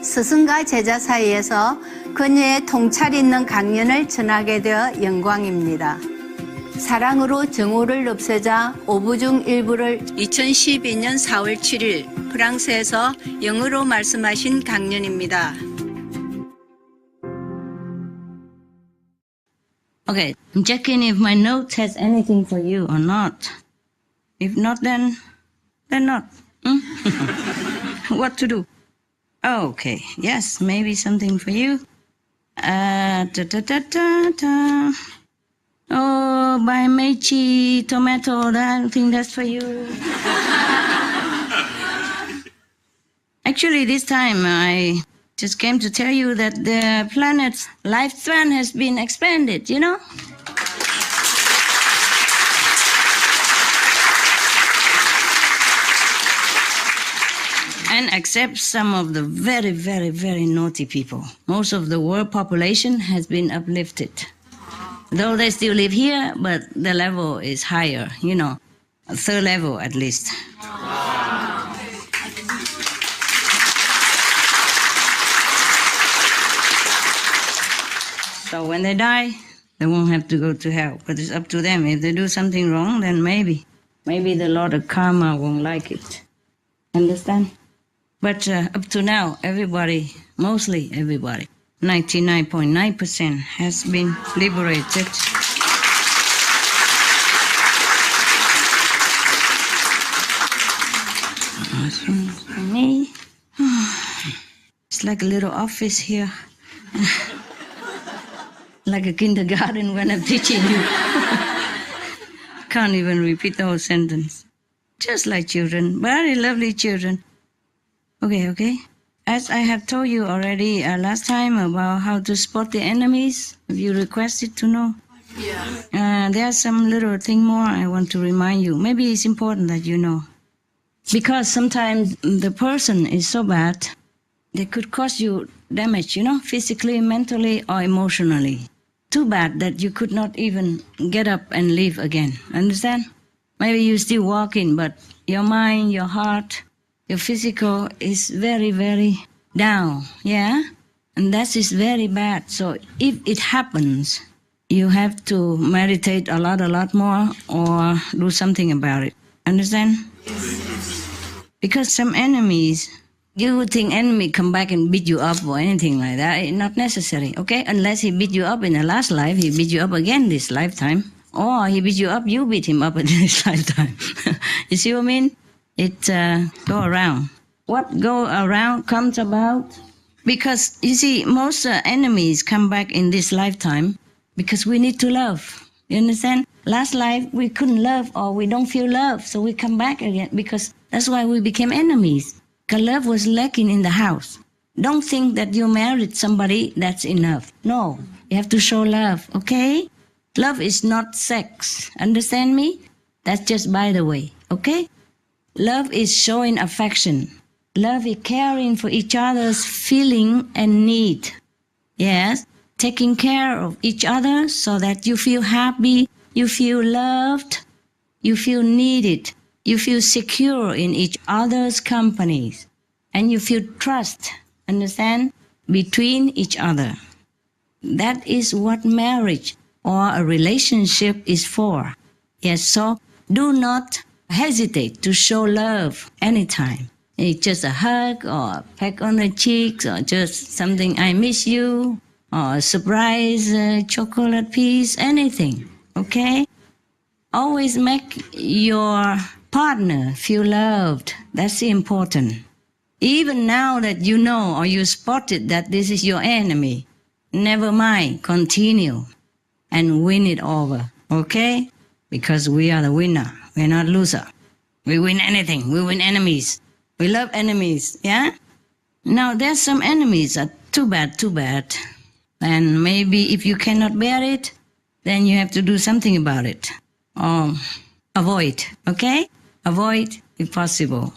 스승과 제자 사이에서 그녀의 통찰 있는 강연을 전하게 되어 영광입니다. 사랑으로 정오를 없애자 5부 중 일부를 2012년 4월 7일 프랑스에서 영어로 말씀하신 강연입니다. Okay, I'm checking if my note has anything for you or not. If not, then not. What to do? Okay, yes, maybe something for you. Oh, by Meiji tomato, I think that's for you. Actually, this time I just came to tell you that the planet's lifespan has been expanded, you know? And except some of the very, very, very naughty people, most of the world population has been uplifted. Though they still live here, but the level is higher, you know, a third level at least. So when they die, they won't have to go to hell, but it's up to them. If they do something wrong, then maybe the Lord of Karma won't like it. Understand? But up to now, everybody, mostly everybody, 99.9% has been liberated. Me, it's like a little office here. Like a kindergarten when I'm teaching you. Can't even repeat the whole sentence. Just like children, very lovely children. Okay. As I have told you already last time about how to spot the enemies, if you requested to know. Yeah. There's some little thing more I want to remind you. Maybe it's important that you know. Because sometimes the person is so bad, they could cause you damage, you know, physically, mentally, or emotionally. Too bad that you could not even get up and live again. Understand? Maybe you're still walking, but your mind, your heart, your physical is very, very down. Yeah? And that is very bad. So if it happens, you have to meditate a lot more or do something about it. Understand? Because some enemies, you would think enemy come back and beat you up or anything like that. It's not necessary, okay? Unless he beat you up in the last life, he beat you up again this lifetime. Or he beat you up, you beat him up in this lifetime. You see what I mean? It go around. What go around comes about. Because, you see, most enemies come back in this lifetime because we need to love. You understand? Last life, we couldn't love or we don't feel love, so we come back again because that's why we became enemies. Because love was lacking in the house. Don't think that you married somebody, that's enough. No, you have to show love, okay? Love is not sex. Understand me? That's just by the way, okay? Love is showing affection. Love is caring for each other's feeling and need. Yes, taking care of each other so that you feel happy, you feel loved, you feel needed. You feel secure in each other's companies and you feel trust, understand, between each other. That is what marriage or a relationship is for. Yes, so do not hesitate to show love anytime. It's just a hug or a peck on the cheeks or just something, I miss you, or a surprise chocolate piece, anything, okay? Always make your partner feel loved. That's important. Even now that you know or you spotted that this is your enemy, never mind, continue and win it over, okay? Because we are the winner, we're not loser. We win anything, we win enemies. We love enemies, yeah? Now there's some enemies that too bad. And maybe if you cannot bear it, then you have to do something about it. Or avoid, okay? Avoid if possible.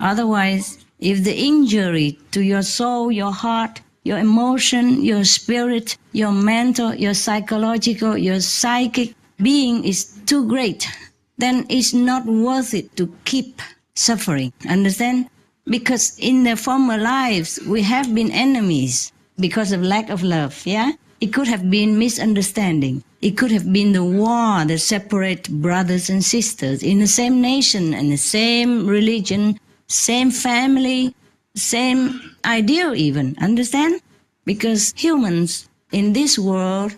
Otherwise, if the injury to your soul, your heart, your emotion, your spirit, your mental, your psychological, your psychic being is too great, then it's not worth it to keep suffering. Understand? Because in the former lives, we have been enemies because of lack of love, yeah? It could have been misunderstanding. It could have been the war that separate brothers and sisters in the same nation and the same religion, same family, same ideal even, understand? Because humans in this world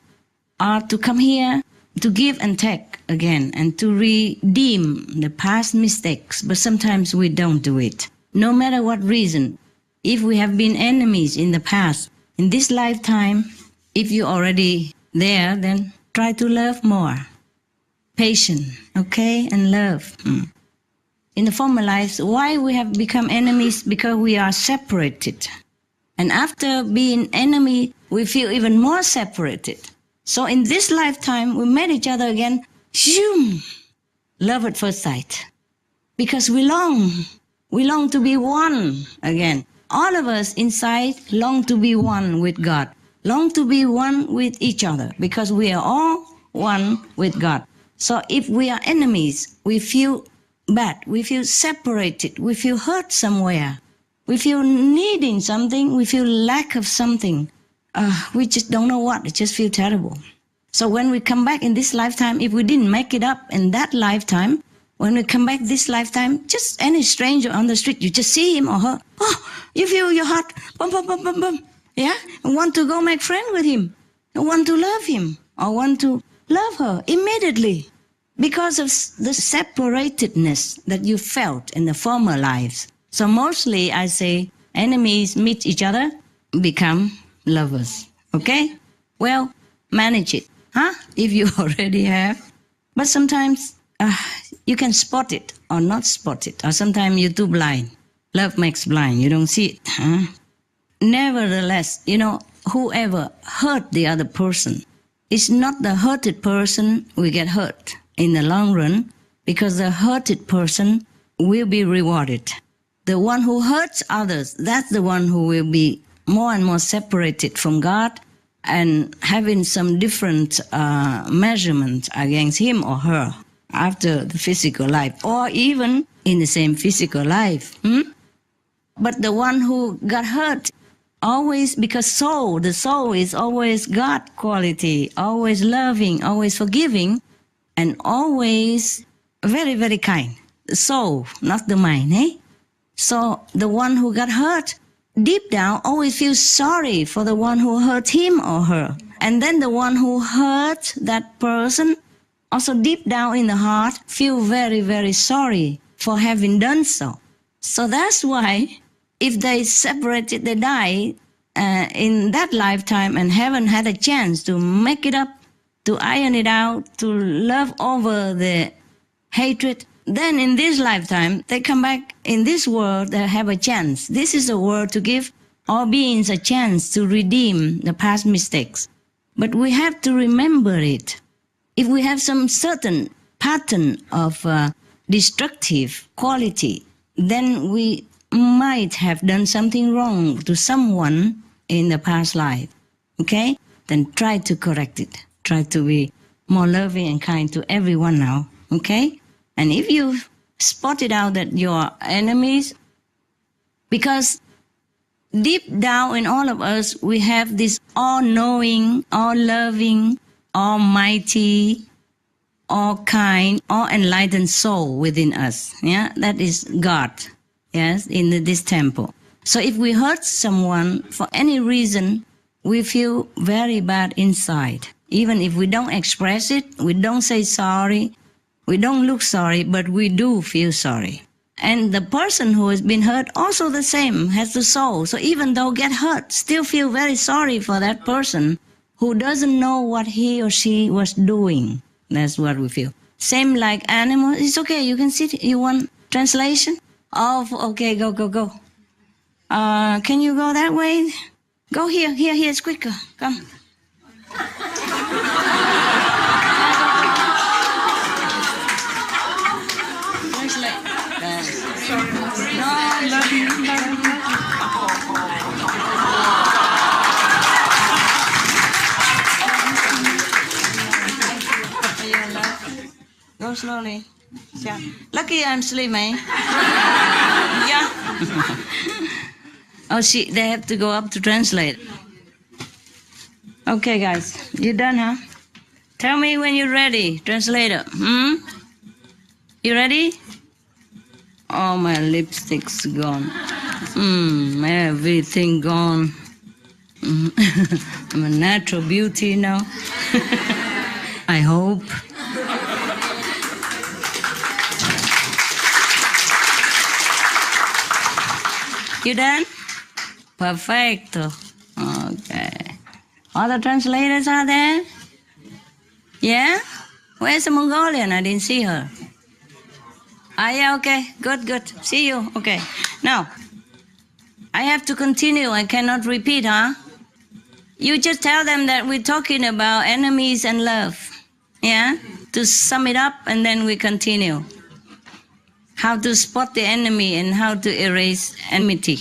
are to come here to give and take again and to redeem the past mistakes, but sometimes we don't do it. No matter what reason, if we have been enemies in the past, in this lifetime, if you're already there, then try to love more. Patient, okay, and love. In the former lives, why we have become enemies? Because we are separated. And after being enemy, we feel even more separated. So in this lifetime, we met each other again. Zoom! Love at first sight. Because we long to be one again. All of us inside long to be one with God. Long to be one with each other. Because we are all one with God. So if we are enemies, we feel bad. We feel separated. We feel hurt somewhere. We feel needing something. We feel lack of something. We just don't know what. It just feels terrible. So when we come back in this lifetime, if we didn't make it up in that lifetime, when we come back this lifetime, just any stranger on the street, you just see him or her. Oh, you feel your heart, bum, bum, bum, bum, bum. Yeah? And want to go make friend with him. And want to love him or want to love her immediately. Because of the separatedness that you felt in the former lives. So mostly I say enemies meet each other, become lovers. Okay? Well, manage it. If you already have. But sometimes you can spot it or not spot it. Or sometimes you're too blind. Love makes blind. You don't see it. Nevertheless, whoever hurt the other person, it's not the hurted person will get hurt in the long run, because the hurted person will be rewarded. The one who hurts others, that's the one who will be more and more separated from God and having some different measurement against him or her after the physical life, or even in the same physical life. But the one who got hurt, always, because the soul is always God quality, always loving, always forgiving, and always very, very kind. The soul, not the mind, eh? So the one who got hurt, deep down, always feels sorry for the one who hurt him or her. And then the one who hurt that person, also deep down in the heart, feel very, very sorry for having done so. So that's why if they separated, they die in that lifetime and haven't had a chance to make it up, to iron it out, to love over the hatred, then in this lifetime, they come back in this world, they have a chance. This is a world to give all beings a chance to redeem the past mistakes. But we have to remember it. If we have some certain pattern of destructive quality, then we might have done something wrong to someone in the past life. Okay? Then try to correct it. Try to be more loving and kind to everyone now. Okay? And if you spot it out that you're enemies, because deep down in all of us, we have this all-knowing, all-loving, almighty, all-kind, all-enlightened soul within us. Yeah, that is God. Yes, in this temple. So if we hurt someone for any reason, we feel very bad inside. Even if we don't express it, we don't say sorry, we don't look sorry, but we do feel sorry. And the person who has been hurt also the same, has the soul. So even though get hurt, still feel very sorry for that person who doesn't know what he or she was doing. That's what we feel. Same like animals. It's okay, you can sit. You want translation? Oh, okay, go. Can you go that way? Go here, it's quicker. Come. Go slowly. Yeah. Lucky I'm slim, eh? Yeah. Oh, they have to go up to translate. Okay, guys, you done, huh? Tell me when you're ready, translator. You ready? Oh, my lipstick's gone. Everything gone. I'm a natural beauty now. I hope. You done? Perfecto. Okay. Other translators are there? Yeah? Where's the Mongolian? I didn't see her. Yeah, okay. Good. See you. Okay. Now, I have to continue. I cannot repeat, huh? You just tell them that we're talking about enemies and love. Yeah? To sum it up, and then we continue. How to spot the enemy and how to erase enmity.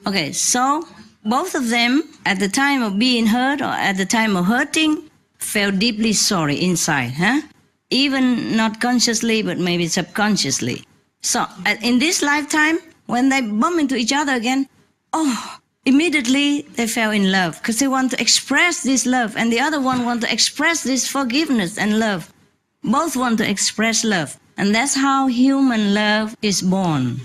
Okay, so both of them, at the time of being hurt or at the time of hurting, felt deeply sorry inside, huh? Even not consciously, but maybe subconsciously. So in this lifetime, when they bump into each other again, immediately they fell in love because they want to express this love, and the other one want to express this forgiveness and love. Both want to express love, and that's how human love is born,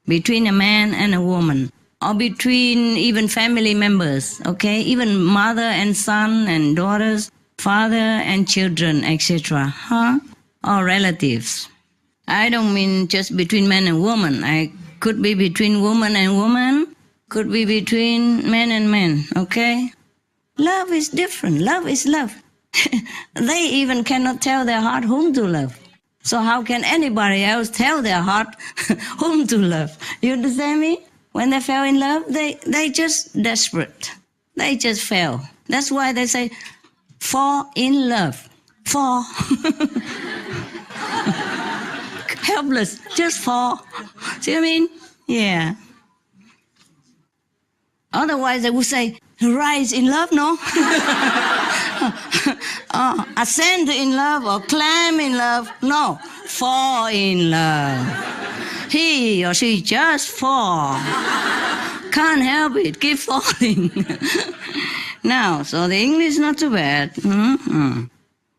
between a man and a woman, or between even family members, okay, even mother and son and daughters, father and children, etc., or relatives. I don't mean just between man and woman. I could be between woman and woman, could be between man and man, okay? Love is different. Love is love. They even cannot tell their heart whom to love. So how can anybody else tell their heart whom to love? You understand me? When they fell in love, they just desperate. They just fell. That's why they say, fall in love. Fall. Helpless. Just fall. See what I mean? Yeah. Otherwise, they would say, rise in love, no? Ascend in love or climb in love. No. Fall in love. He or she just fall. Can't help it. Keep falling. Now, so the English is not too bad.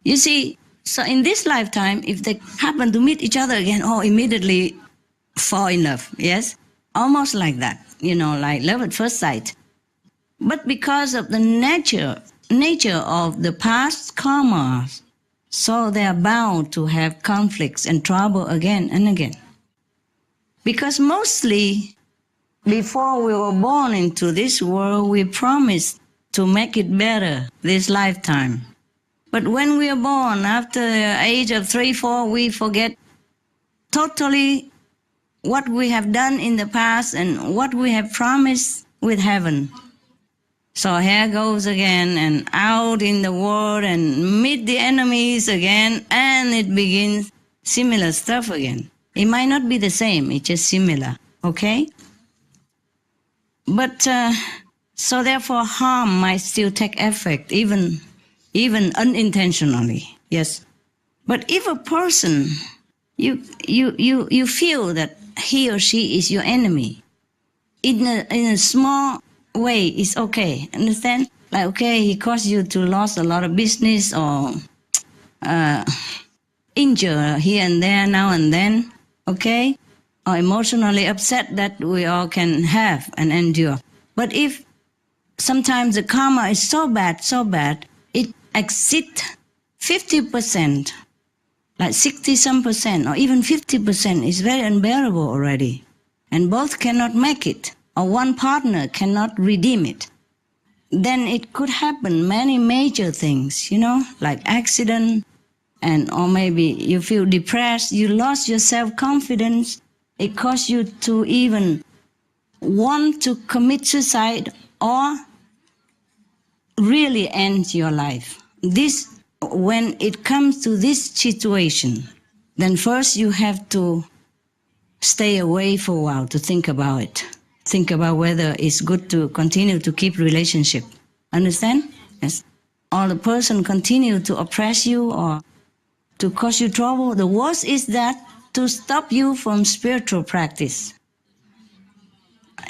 You see, so in this lifetime, if they happen to meet each other again, immediately fall in love. Yes? Almost like that. Like love at first sight. But because of the nature of the past karma, so they are bound to have conflicts and trouble again and again. Because mostly, before we were born into this world, we promised to make it better this lifetime. But when we are born, after the age of 3, 4, we forget totally what we have done in the past and what we have promised with heaven. So here goes again and out in the world and meet the enemies again, and it begins similar stuff again. It might not be the same, it's just similar, okay? But so therefore harm might still take effect, even unintentionally, yes. But if a person, you feel that he or she is your enemy, in a small way it's okay, understand? Like, okay, he caused you to lose a lot of business or injure here and there now and then, okay? Or emotionally upset, that we all can have and endure. But if sometimes the karma is so bad, it exceeds 50%, like 60-some%, or even 50% is very unbearable already. And both cannot make it, or one partner cannot redeem it. Then it could happen many major things, like accident, or maybe you feel depressed, you lost your self-confidence. It caused you to even want to commit suicide or really end your life. When it comes to this situation, then first you have to stay away for a while to think about it. Think about whether it's good to continue to keep relationship. Understand? Yes. Or the person continue to oppress you or to cause you trouble. The worst is that to stop you from spiritual practice.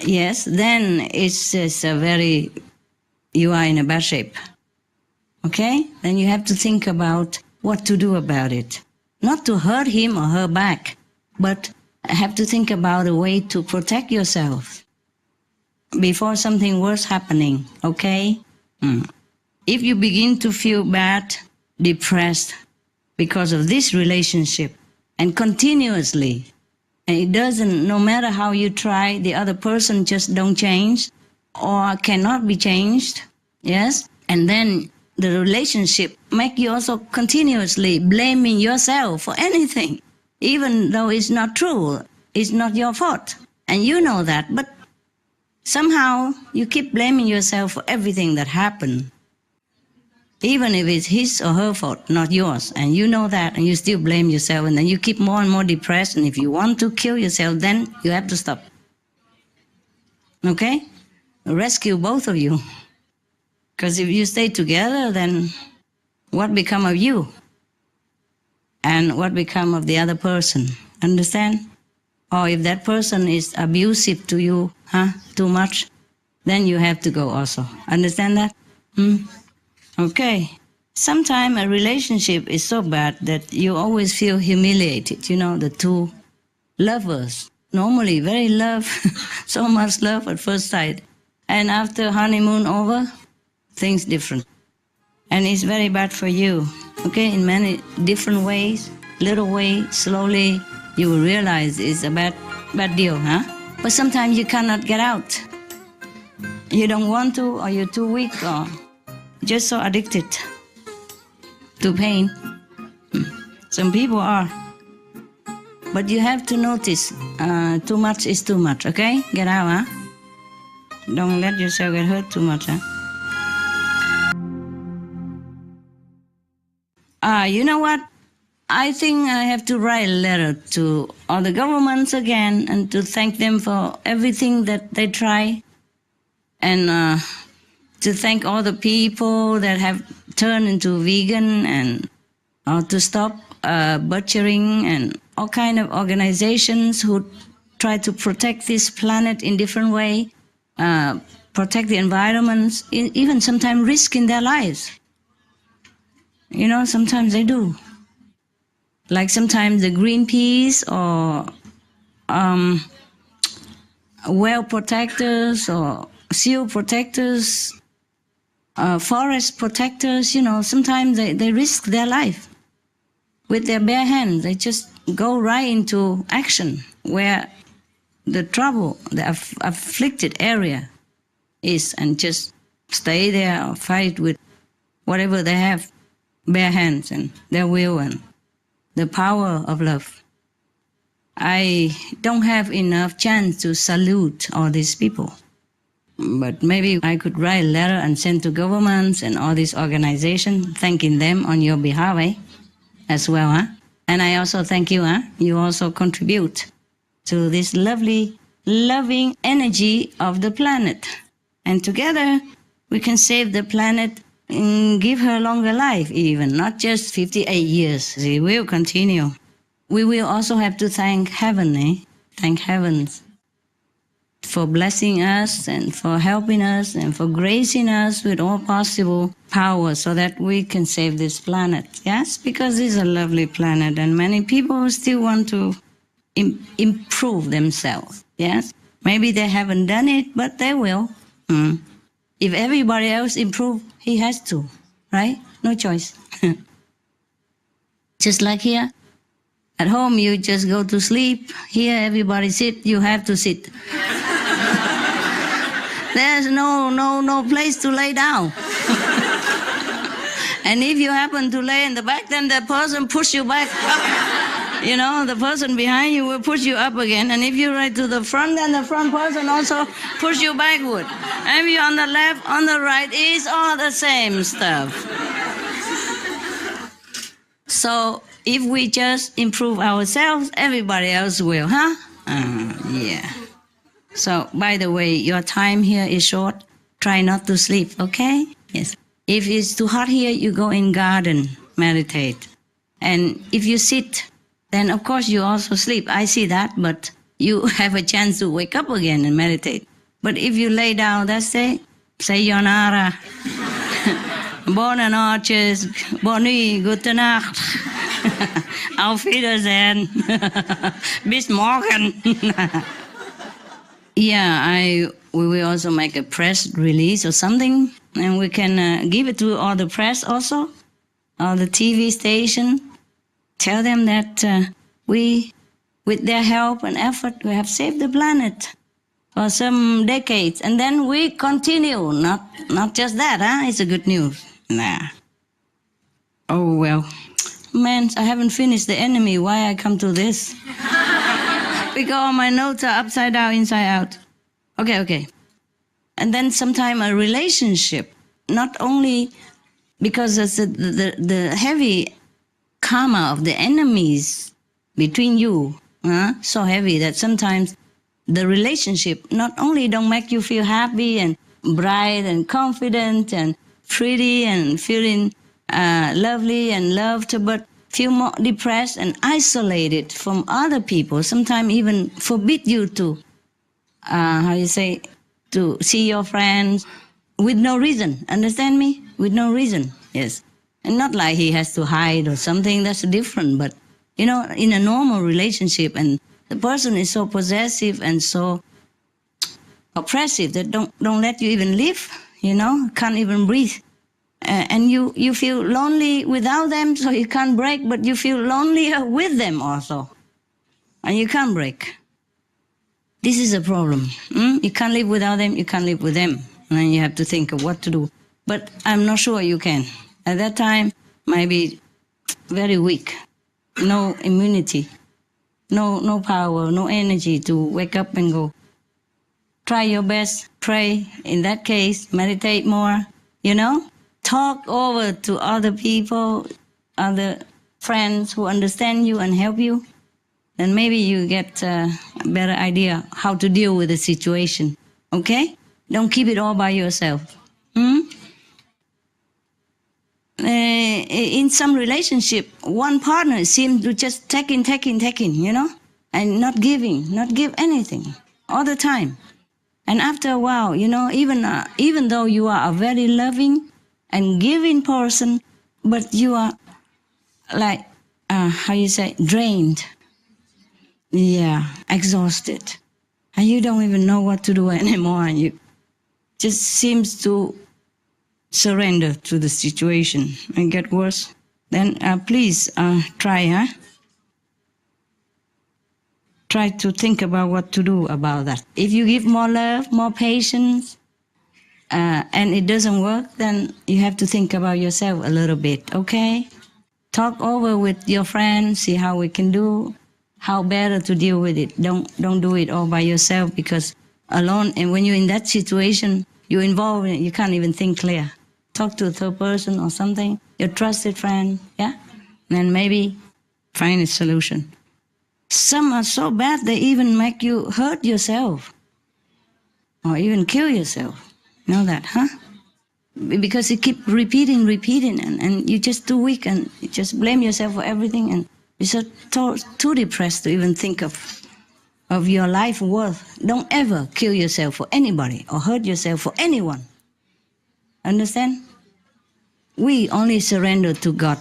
yes, then it's just you are in a bad shape. Okay? Then you have to think about what to do about it. Not to hurt him or her back, but have to think about a way to protect yourself before something worse happening. Okay? If you begin to feel bad, depressed because of this relationship, and continuously, and it doesn't, no matter how you try, the other person just don't change or cannot be changed, yes? And then the relationship make you also continuously blaming yourself for anything, even though it's not true, it's not your fault. And you know that, but somehow you keep blaming yourself for everything that happened, even if it's his or her fault, not yours. And you know that, and you still blame yourself, and then you keep more and more depressed. And if you want to kill yourself, then you have to stop. Okay? Rescue both of you. Because if you stay together, then what become of you? And what become of the other person? Understand? Or if that person is abusive to you, too much, then you have to go also. Understand that? Okay. Sometimes a relationship is so bad that you always feel humiliated. You know, the two lovers, normally very love, so much love at first sight. And after honeymoon over, things different. And it's very bad for you. Okay, in many different ways, little way, slowly, you will realize it's a bad deal, But sometimes you cannot get out. You don't want to, or you're too weak, or just so addicted to pain. Some people are. But you have to notice, too much is too much, okay? Get out, Don't let yourself get hurt too much, You know what? I think I have to write a letter to all the governments again and to thank them for everything that they try, and to thank all the people that have turned into vegan, and to stop butchering, and all kind of organizations who try to protect this planet in different way, protect the environments, even sometimes risking their lives. You know, sometimes they do. Like sometimes the Greenpeace or whale protectors or seal protectors, forest protectors, you know, sometimes they risk their life. With their bare hands, they just go right into action where the trouble, the afflicted area is, and just stay there or fight with whatever they have, bare hands and their will and the power of love. I don't have enough chance to salute all these people, but maybe I could write a letter and send to governments and all these organizations, thanking them on your behalf, as well, And I also thank you, You also contribute to this lovely, loving energy of the planet. And together we can save the planet and give her longer life even, not just 58 years. It will continue. We will also have to thank heaven, Thank heavens for blessing us and for helping us and for gracing us with all possible power so that we can save this planet. Yes, because it's a lovely planet and many people still want to improve themselves. Yes, maybe they haven't done it, but they will. If everybody else improve, he has to, right? No choice. Just like here. At home, you just go to sleep. Here, everybody sit. You have to sit. There's no place to lay down. And if you happen to lay in the back, then the person push you back up. You know, the person behind you will push you up again. And if you right to the front, then the front person also push you backward. And if you're on the left, on the right, it's all the same stuff. So if we just improve ourselves, everybody else will, yeah. So, by the way, your time here is short. Try not to sleep, okay? Yes. If it's too hot here, you go in garden, meditate. And if you sit, then of course you also sleep. I see that, but you have a chance to wake up again and meditate. But if you lay down, that's it. Sayonara. Buenas noches. Bonne nuit. Gute Nacht. Auf Wiedersehen. Bis morgen. Yeah, we will also make a press release or something, and we can give it to all the press also, all the TV station. Tell them that we, with their help and effort, we have saved the planet for some decades, and then we continue. Not just that, huh? It's a good news. Nah. Oh well, man, I haven't finished the enemy. Why I come to this? Because all my notes are upside down, inside out. Okay. And then sometime a relationship, not only because it's the heavy karma of the enemies between you, so heavy that sometimes the relationship not only don't make you feel happy and bright and confident and pretty and feeling lovely and loved, but feel more depressed and isolated from other people, sometimes even forbid you to, to see your friends with no reason. Understand me? With no reason, yes. And not like he has to hide or something, that's different, but, in a normal relationship, and the person is so possessive and so oppressive that don't let you even live, can't even breathe. And you feel lonely without them, so you can't break, but you feel lonelier with them also. And you can't break. This is a problem. You can't live without them, you can't live with them. And you have to think of what to do. But I'm not sure you can. At that time, might be very weak. No immunity. No power, no energy to wake up and go. Try your best, pray. In that case, meditate more, Talk over to other people, other friends who understand you and help you. Then maybe you get a better idea how to deal with the situation. Okay? Don't keep it all by yourself. In some relationship, one partner seems to just taking, and not give anything all the time. And after a while, even though you are a very loving and giving person, but you are like, drained. Yeah, exhausted. And you don't even know what to do anymore, and you just seems to surrender to the situation and get worse. Then please try, Try to think about what to do about that. If you give more love, more patience, and it doesn't work, then you have to think about yourself a little bit, okay? Talk over with your friends, see how we can do, how better to deal with it. Don't do it all by yourself, because alone, and when you're in that situation, you're involved in it, you can't even think clear. Talk to a third person or something, your trusted friend, yeah? And maybe find a solution. Some are so bad they even make you hurt yourself or even kill yourself. Know that, huh? Because you keep repeating, and you're just too weak, and you just blame yourself for everything, and you're so too depressed to even think of your life worth. Don't ever kill yourself for anybody or hurt yourself for anyone. Understand? We only surrender to God.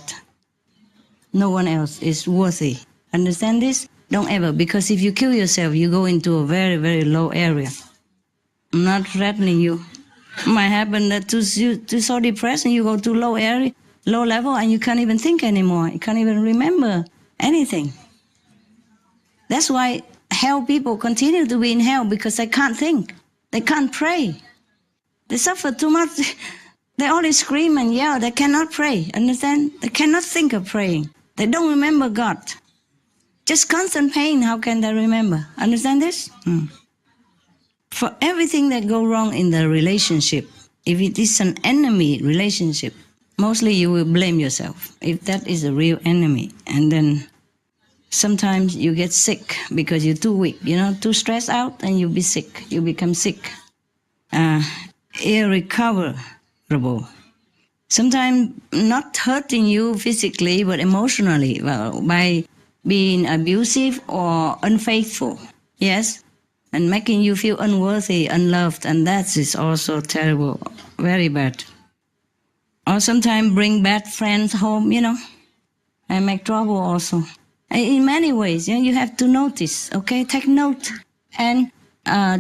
No one else is worthy. Understand this? Don't ever, because if you kill yourself, you go into a very, very low area. I'm not threatening you. It might happen that you're so depressed and you go to low level, and you can't even think anymore. You can't even remember anything. That's why hell people continue to be in hell, because they can't think. They can't pray. They suffer too much. They only scream and yell. They cannot pray. Understand? They cannot think of praying. They don't remember God. Just constant pain, how can they remember? Understand this? For everything that go wrong in the relationship, if it is an enemy relationship, mostly you will blame yourself, if that is a real enemy. And then sometimes you get sick because you're too weak, too stressed out, and you be sick. You become sick. Irrecoverable. Sometimes not hurting you physically, but emotionally, by being abusive or unfaithful. Yes, and making you feel unworthy, unloved, and that is also terrible, very bad. Or sometimes bring bad friends home, and make trouble also. In many ways, you have to notice, okay? Take note and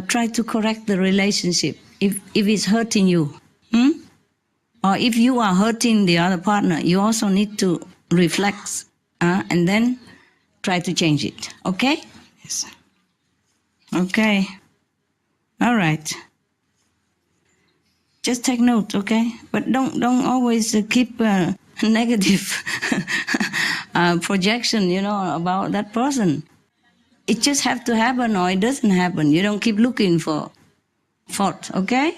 try to correct the relationship if it's hurting you. Or if you are hurting the other partner, you also need to reflect and then try to change it, okay? Yes. Okay. All right. Just take note, okay? But don't always keep negative projection, about that person. It just have to happen or it doesn't happen. You don't keep looking for fault, okay?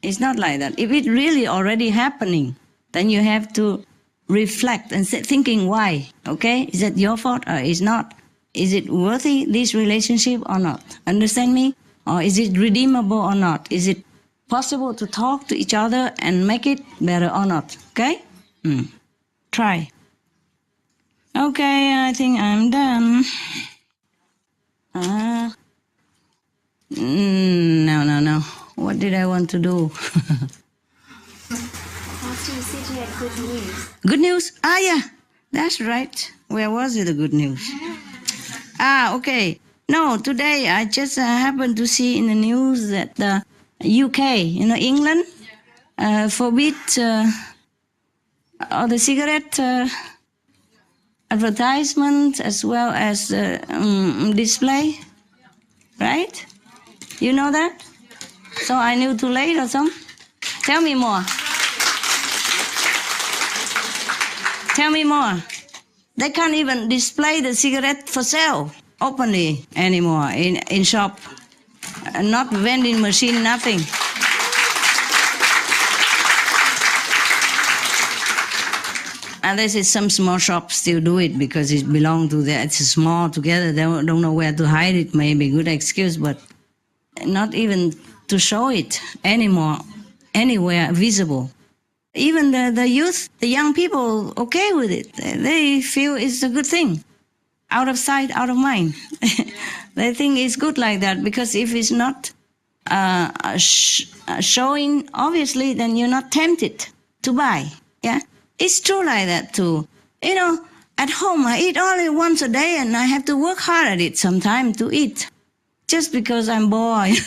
It's not like that. If it really already happening, then you have to reflect and thinking why, okay? Is that your fault or is not? Is it worthy, this relationship or not? Understand me? Or is it redeemable or not? Is it possible to talk to each other and make it better or not? Okay? Try. Okay, I think I'm done. No. What did I want to do? After you said you had good news. Good news? Yeah. That's right. Where was it, the good news? Okay. No, today I just happened to see in the news that the UK, England, forbid all the cigarette advertisement as well as display, right? You know that? So I knew too late or something? Tell me more. Tell me more. They can't even display the cigarette for sale openly anymore in shop. Not vending machine, nothing. And this is some small shops still do it because it belongs to it's small together. They don't know where to hide it. Maybe good excuse, but not even to show it anymore, anywhere visible. Even the youth, the young people, okay with it. They feel it's a good thing. Out of sight, out of mind. They think it's good like that because if it's not showing, obviously, then you're not tempted to buy. Yeah, it's true like that too. At home I eat only once a day and I have to work hard at it sometimes to eat. Just because I'm bored.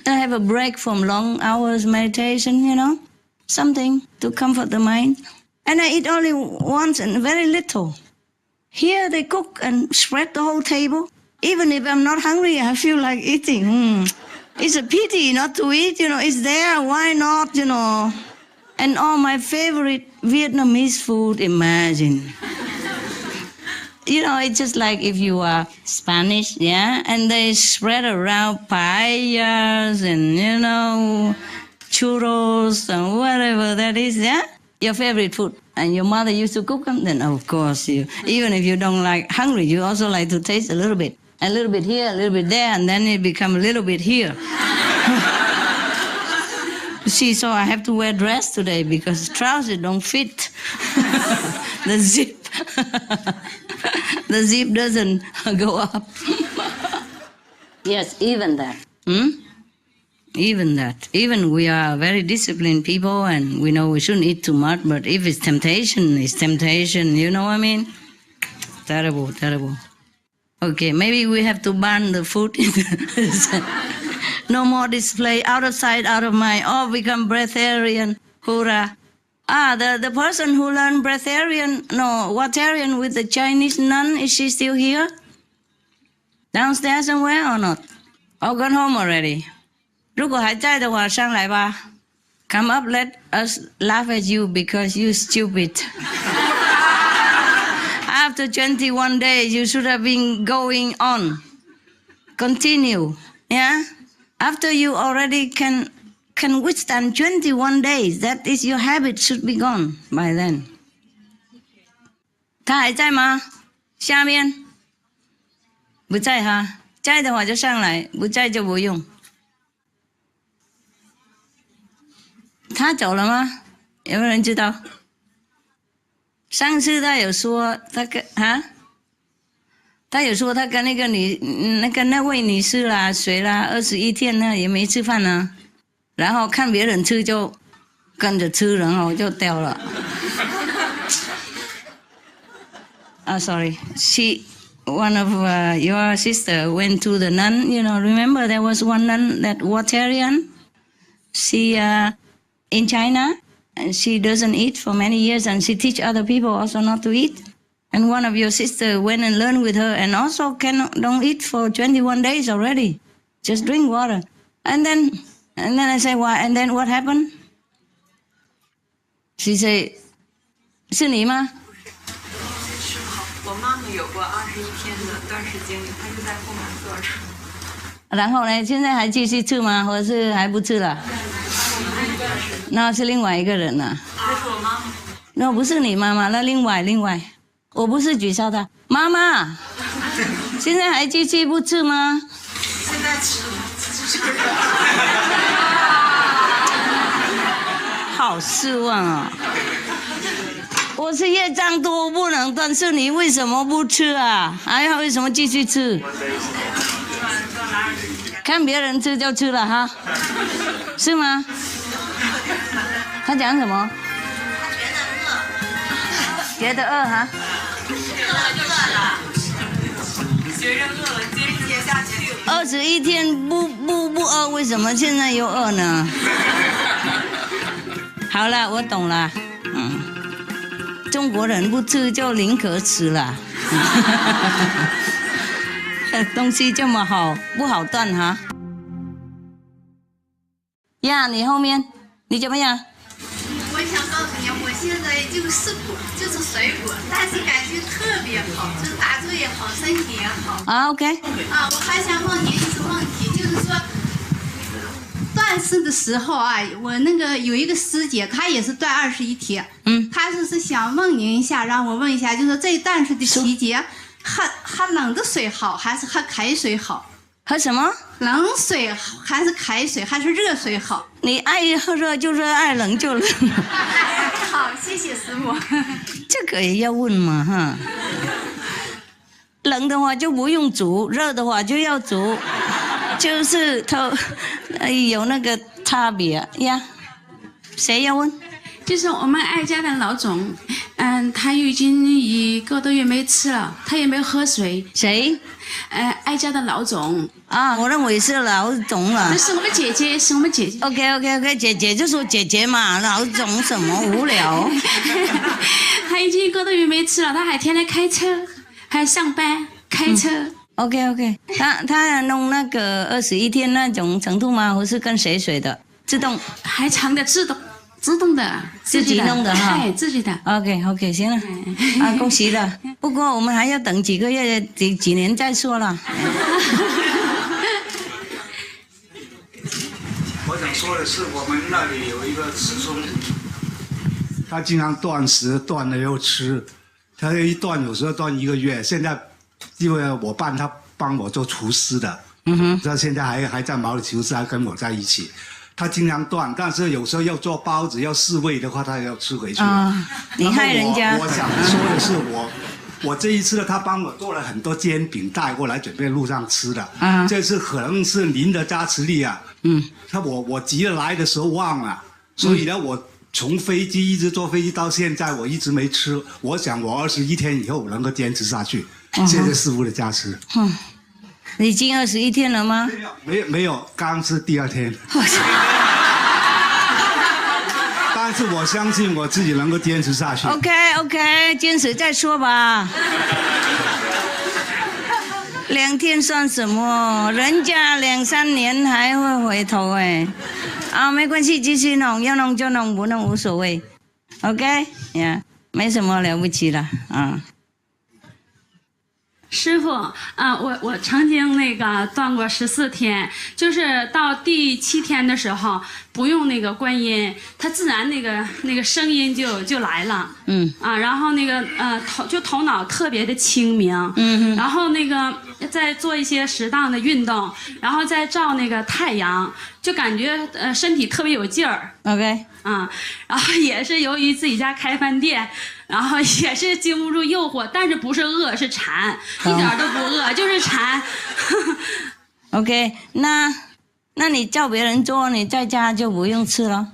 I have a break from long hours meditation, something to comfort the mind. And I eat only once and very little. Here they cook and spread the whole table. Even if I'm not hungry, I feel like eating. It's a pity not to eat, it's there, why not, And all my favorite Vietnamese food, imagine. It's just like if you are Spanish, yeah, and they spread around paellas and, churros and whatever that is, yeah? Your favorite food. And your mother used to cook them, then of course even if you don't like hungry, you also like to taste a little bit. A little bit here, a little bit there, and then it become a little bit here. See, so I have to wear dress today because trousers don't fit. The zip. The zip doesn't go up. Yes, even that. Even that. Even we are very disciplined people and we know we shouldn't eat too much, but if it's temptation, it's temptation, you know what I mean? Terrible, terrible. Okay, maybe we have to ban the food. No more display, out of sight, out of mind. All become breatharian. Hoorah. The person who learned Watarian with the Chinese nun, is she still here? Downstairs somewhere or not? Or gone home already? 如果还在的话，上来吧。Come up, let us laugh at you because you stupid. After 21 days, you should have been going on. Continue, yeah? After you already can withstand 21 days, that is your habit should be gone by then. 他还在吗？下面不在哈，在的话就上来，不在就不用。他走了吗？有没有人知道？上次他有说他他有说他跟那位女士啦、谁啦，21天呢也没吃饭呢，然后看别人吃就跟着吃，然后就掉了。Sorry, one of your sister went to the nun. You know, remember there was one nun that vegetarian. She in China, and she doesn't eat for many years, and she teach other people also not to eat. And one of your sister went and learned with her, and also don't eat for 21 days already. Just drink water. And then I say, why? And then what happened? She say, 是你吗？我妈妈有过21天的断食经历，她是在后面坐着。然后呢？现在还继续吃吗？或者是还不吃了？那是另外一个人了。那是我妈妈。那不是你妈妈，那另外，我不是举报他。妈妈，现在还继续不吃吗？现在吃。好失望啊！我是业障多不能断，是你为什么不吃啊？还为什么继续吃？看别人吃就吃了哈，是吗？他讲什么？觉得饿哈？觉着饿了，坚持下去。21天不饿，为什么现在又饿呢？好了，我懂了，中国人不吃就宁可吃了，东西这么好，不好断哈。呀，你后面你怎么样？我想告诉你，我现在就是吃果，就是水果，但是感觉特别好，就是打坐也好，身体也好。啊 ，OK。啊，我还想问您一个问题，就是说，断食的时候啊，我那个有一个师姐，她也是断21天，她是想问您一下，让我问一下，就是这断食的期间，喝冷的水好，还是喝开水好？喝什么？冷水还是开水还是热水好？你爱喝热就热，爱冷就冷。好，谢谢师傅。这个也要问嘛哈。冷的话就不用煮，热的话就要煮，就是有那个差别呀。谁要问？就是我们爱家的老总，他已经1个多月没吃了，他也没有喝水。谁？爱家的老总。啊，我认为是老总了。这是我们姐姐，是我们姐姐。OK， 姐姐就说姐姐嘛，老总什么无聊。他已经1个多月没吃了，他还天天开车，还上班开车。OK， 他弄那个21天那种程度吗？或是跟谁学的？自动？还长的自动的，自己弄的哈，哎，自己的。OK， 行了，恭喜了。不过我们还要等几个月、几年再说了。我想说的是，我们那里有一个师兄，他经常断食，断了又吃，他一断有时候断1个月。现在因为他帮我做厨师的，他现在还在毛里求斯，还跟我在一起。他经常断，但是有时候要做包子要试味的话，他要吃回去。你害人家。我想说的是，我这一次呢，他帮我做了很多煎饼带过来，准备路上吃的。这次可能是您的加持力啊。我急着来的时候忘了，所以呢，我从飞机一直坐飞机到现在，我一直没吃。我想我21天以后能够坚持下去。谢谢师父的加持。已经21天了吗？没有，刚是第2天。但是我相信我自己能够坚持下去。OK， 坚持再说吧。2天算什么？人家2、3年还会回头哎。没关系，继续弄，要弄就弄，不弄无所谓。OK， 呀，没什么了不起了啊。师傅我曾经断过14天，就是到第7天的时候，不用那个观音，它自然那个声音就来了。然后那个头脑特别的清明。然后那个再做一些适当的运动，然后再照那个太阳，就感觉身体特别有劲儿。OK。然后也是由于自己家开饭店，然后也是经不住诱惑，但是不是饿是馋，一点都不饿，就是馋。OK， 那你叫别人做，你在家就不用吃了。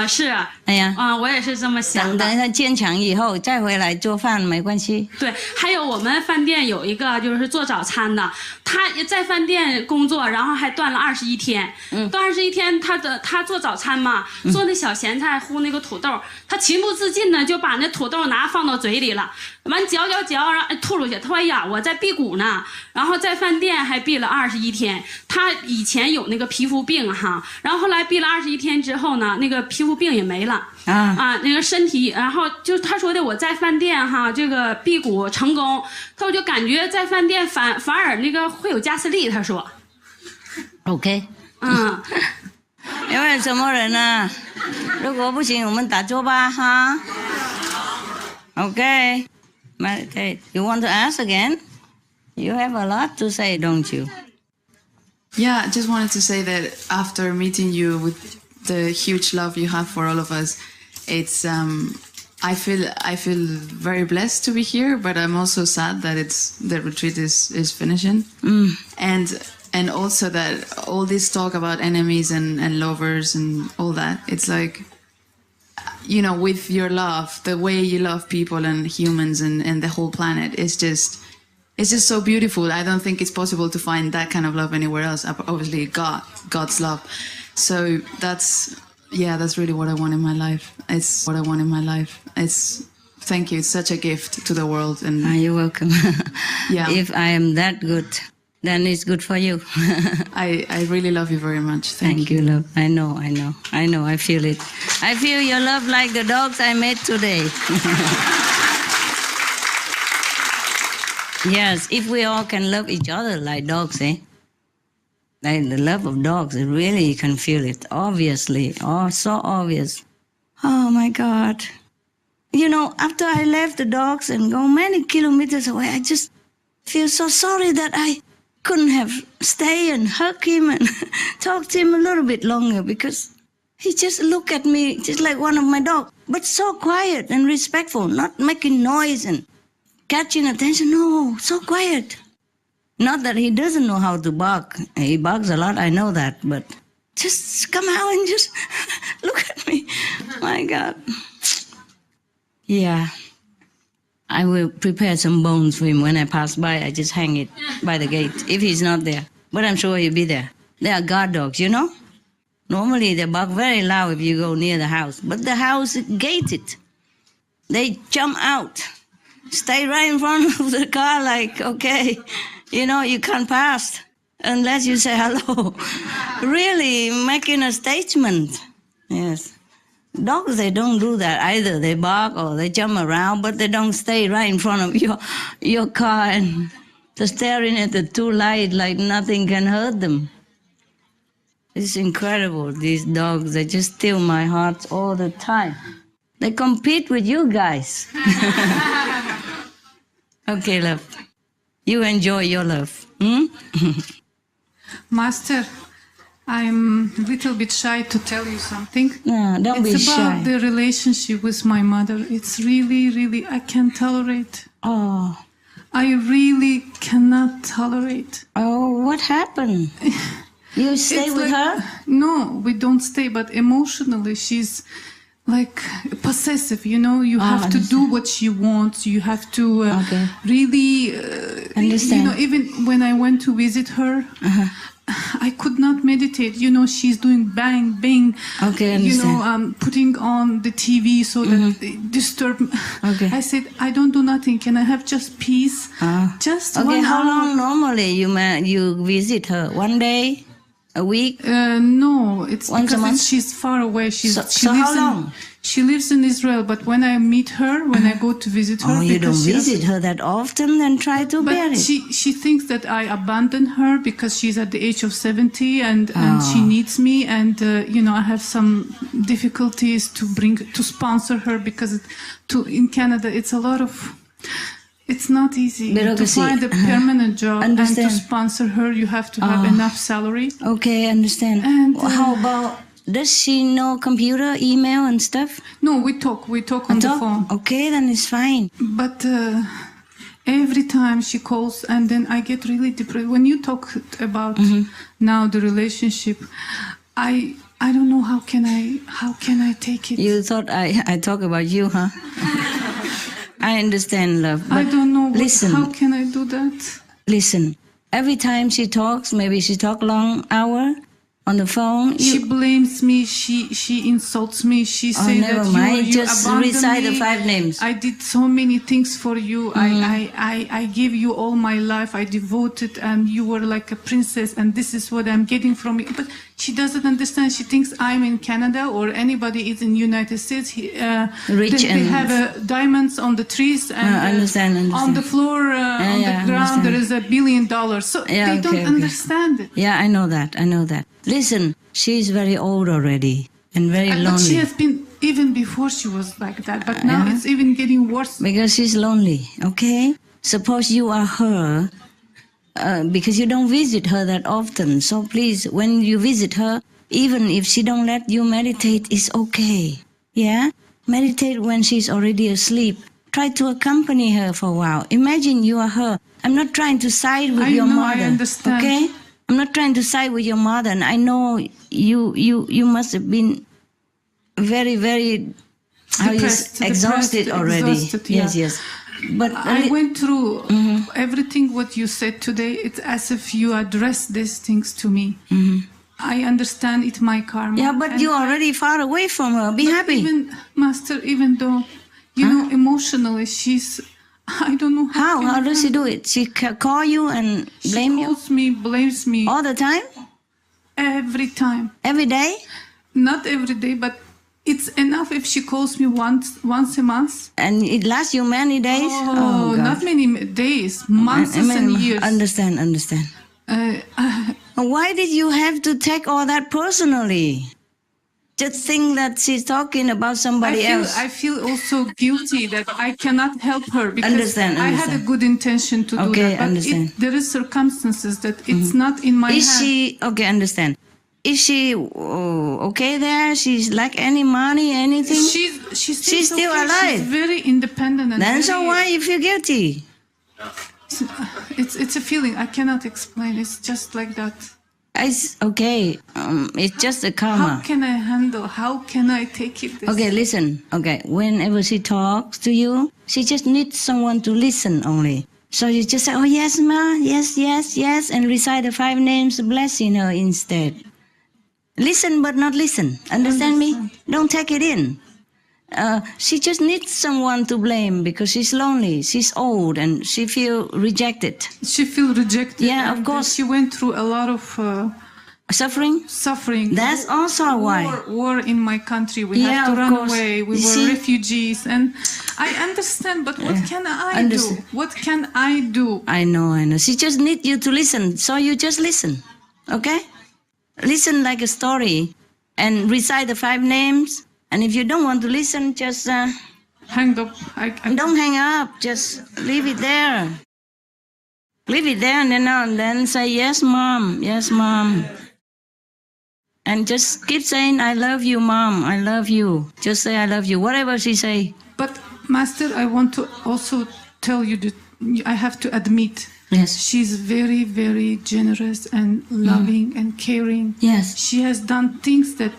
是。哎呀，我也是这么想的。等一下坚强以后再回来做饭没关系。对，还有我们饭店有一个就是做早餐的，他在饭店工作，然后还断了21天。断21天，他做早餐嘛，做那小咸菜烀那个土豆，他情不自禁的就把那土豆放到嘴里了，完嚼，然后吐出去。他说：“哎呀，我在辟谷呢。”然后在饭店还闭了21天。他以前有那个皮肤病哈，然后后来闭了21天之后呢，那个皮肤病也没了。那个身体，然后就他说的我在饭店哈，这个辟谷成功，他就感觉在饭店反而那个会有加斯利，他说。OK。因为什么人啊？如果不行，我们打坐吧哈。OK。Meditate. You want to ask again? You have a lot to say, don't you? Yeah, I just wanted to say that after meeting you with the huge love you have for all of us, it's I feel very blessed to be here, but I'm also sad that the retreat is finishing. And also that all this talk about enemies and lovers and all that, it's like, you know, with your love, the way you love people and humans and the whole planet, it's just so beautiful. I don't think it's possible to find that kind of love anywhere else. Obviously, God's love. So that's really what I want in my life. It's what I want in my life. Thank you. It's such a gift to the world. And you're welcome. Yeah. If I am that good, then it's good for you. I really love you very much. Thank you, love. I know. I feel it. I feel your love like the dogs I met today. Yes, if we all can love each other like dogs, eh? Like the love of dogs, really you can feel it, obviously. Oh, so obvious. Oh, my God. You know, after I left the dogs and go many kilometers away, I just feel so sorry that I couldn't have stayed and hug him and talk to him a little bit longer, because he just looked at me just like one of my dogs, but so quiet and respectful, not making noise and catching attention. No, so quiet. Not that he doesn't know how to bark. He barks a lot, I know that, but just come out and just look at me. My God. Yeah. I will prepare some bones for him when I pass by. I just hang it by the gate if he's not there. But I'm sure he'll be there. They are guard dogs, you know? Normally they bark very loud if you go near the house, but the house is gated. They jump out, stay right in front of the car like, okay, you know, you can't pass unless you say hello. Really making a statement. Yes. Dogs, they don't do that either. They bark or they jump around, but they don't stay right in front of your car and just staring at the two lights like nothing can hurt them. It's incredible, these dogs. They just steal my heart all the time. They compete with you guys. Okay, love. You enjoy your love. Master, I'm a little bit shy to tell you something. No, don't be shy. It's about the relationship with my mother. It's really, I can't tolerate. Oh. I really cannot tolerate. Oh, what happened? You stay with her? No, we don't stay, but emotionally she's like possessive, you know. You have to do what she wants. You have to really, understand. You know, even when I went to visit her, I could not meditate. You know, she's doing bang, bang. Okay, you know, putting on the TV so that it disturbs me. Okay. I said, I don't do nothing. Can I have just peace? Just 1 hour. How long normally you visit her? 1 day? A week? No, it's Once a because month? she's far away. She So lives how long? She lives in Israel, but when I meet her, when I go to visit her, Oh, you don't because she has- visit her that often, then try to bear But it. she thinks that I abandoned her because she's at the age of 70 and she needs me, and I have some difficulties to sponsor her because in Canada it's a lot of. It's not easy Bureaucracy. to find a permanent job Understand. and to sponsor her. You have to have enough salary. Okay, understand. And, How about, does she know computer, email and stuff? No, we talk on the phone. Okay, then it's fine. But every time she calls, and then I get really depressed. When you talk about now the relationship, I don't know how can I take it. You thought I talk about you, huh? I understand, love. But I don't know. Listen. How can I do that? Listen. Every time she talks, maybe she talk long hour on the phone. She blames me. She insults me. She says never that mind. you Just abandoned recite the me. 5 names. I did so many things for you. I gave you all my life. I devoted, and you were like a princess. And this is what I'm getting from you. But she doesn't understand. She thinks I'm in Canada or anybody is in United States. Rich they and have diamonds on the trees and understand. on the floor, on the ground. There is $1 billion. So they don't understand it. Yeah, I know that. Listen, she's very old already and very lonely. But she has been, even before she was like that, but now it's even getting worse. Because she's lonely, okay? Suppose you are her, because you don't visit her that often. So please, when you visit her, even if she don't let you meditate, it's okay. Yeah? Meditate when she's already asleep. Try to accompany her for a while. Imagine you are her. I'm not trying to side with your mother. I understand. Okay? I'm not trying to side with your mother, and I know you must have been very, very exhausted already. Exhausted, yeah. Yes. But I went through everything what you said today. It's as if you addressed these things to me. I understand it's my karma. Yeah, but and you're already far away from her. Be happy. Even though, emotionally, she's. I don't know How does she do it? She call you and blame you? She calls me, blames me. All the time? Every time. Every day? Not every day, but it's enough if she calls me once a month. And it lasts you many days? Oh, God. not many days, months and years. Understand. Why did you have to take all that personally? Just think that she's talking about somebody else. I feel also guilty that I cannot help her because Understand. I had a good intention to do that. But understand. there is circumstances that it's not in my hand. Is she, okay, understand. Is she okay there? She's like any money, anything? She's still okay. alive. She's very independent. And Then very, so why you feel guilty? It's a feeling. I cannot explain. It's just like that. It's okay. It's just a karma. How can I handle? How can I take it? Okay, listen. Okay, whenever she talks to you, she just needs someone to listen only. So you just say, oh, yes, ma, yes, and recite the 5 names, blessing her instead. Listen but not listen. Understand me? Don't take it in. She just needs someone to blame because she's lonely, she's old, and she feels rejected. She feels rejected. Yeah, of course. She went through a lot of suffering. That's also why. War in my country. We had to run away. We were refugees, and I understand. But what can I do? What can I do? I know. She just needs you to listen. So you just listen, okay? Listen like a story, and recite the 5 names. And if you don't want to listen, just hang up. Don't hang up. Just leave it there. Leave it there, and then say, yes, mom. Yes, mom. And just keep saying, I love you, mom. I love you. Just say, I love you. Whatever she say. But, Master, I want to also tell you that I have to admit, yes, she's very, very generous and loving and caring. Yes. She has done things that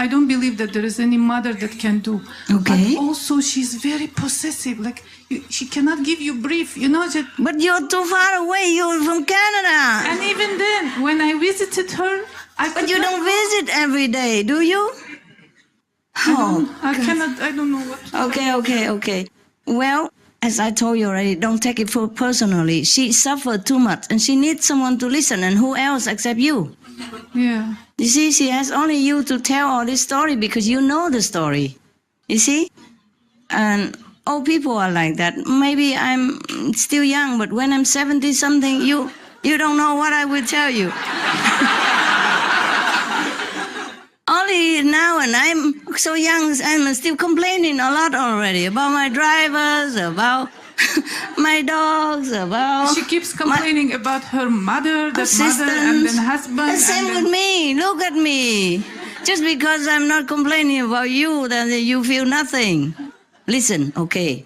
I don't believe that there is any mother that can do. Okay. But also she's very possessive. Like she cannot give you brief, That, but you're too far away. You're from Canada. And even then, when I visited her, But you don't visit every day, do you? I cannot. I don't know what. Okay. Well, as I told you already, don't take it personally. She suffered too much, and she needs someone to listen. And who else except you? Yeah. You see, she has only you to tell all this story because you know the story. You see? And old people are like that. Maybe I'm still young, but when I'm 70 something, you don't know what I will tell you. Only now, and I'm so young, I'm still complaining a lot already about my drivers, about my dogs, about... She keeps complaining about her mother, that mother, and then husband. The same with me. Look at me. Just because I'm not complaining about you, then you feel nothing. Listen, okay,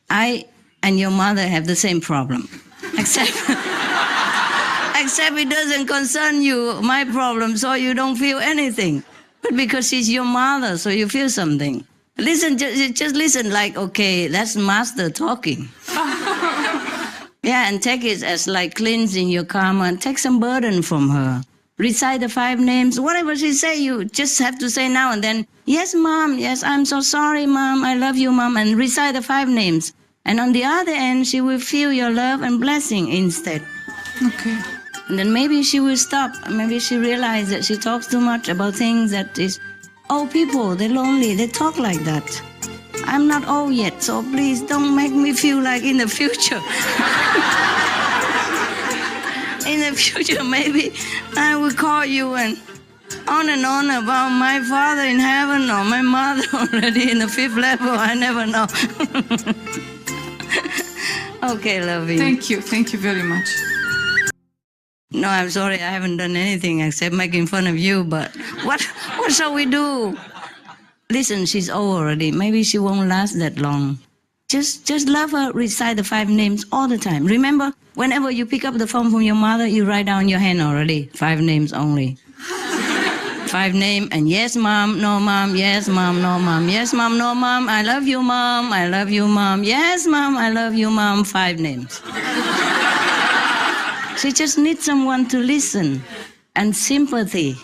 I and your mother have the same problem, except it doesn't concern you, my problem, so you don't feel anything. But because she's your mother, so you feel something. Listen, just listen like, okay, that's master talking. Yeah, and take it as like cleansing your karma and take some burden from her. Recite the 5 names. Whatever she say, you just have to say now and then, yes, Mom, yes, I'm so sorry, Mom, I love you, Mom, and recite the 5 names. And on the other end, she will feel your love and blessing instead. Okay. And then maybe she will stop. Maybe she realizes that she talks too much about things that is... Old people, they're lonely, they talk like that. I'm not old yet, so please don't make me feel like in the future. In the future, maybe I will call you and on about my father in heaven or my mother already in the 5th level. I never know. Okay, lovey. Thank you very much. No, I'm sorry, I haven't done anything except making fun of you, but what shall we do? Listen, she's old already. Maybe she won't last that long. Just love her, recite the 5 names all the time. Remember, whenever you pick up the phone from your mother, you write down your hand already. 5 names only. 5 names, and yes, Mom, no, Mom, yes, Mom, no, Mom, yes, Mom, no, Mom, I love you, Mom, I love you, Mom, yes, Mom, I love you, Mom, 5 names. She just needs someone to listen and sympathy.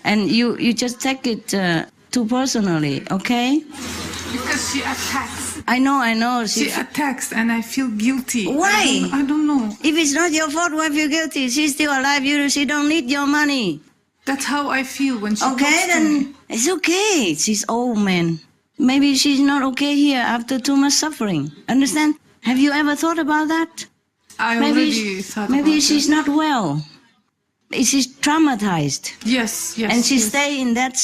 And you just take it too personally, okay? Because she attacks. I know. She attacks and I feel guilty. Why? I don't know. If it's not your fault, why feel guilty? She's still alive. She don't need your money. That's how I feel when she Okay, talks to then me. it's okay. She's old, man. Maybe she's not okay here after too much suffering. Understand? Have you ever thought about that? I already thought about Maybe she's it. not well. She's traumatized. Yes. And she yes. stay in that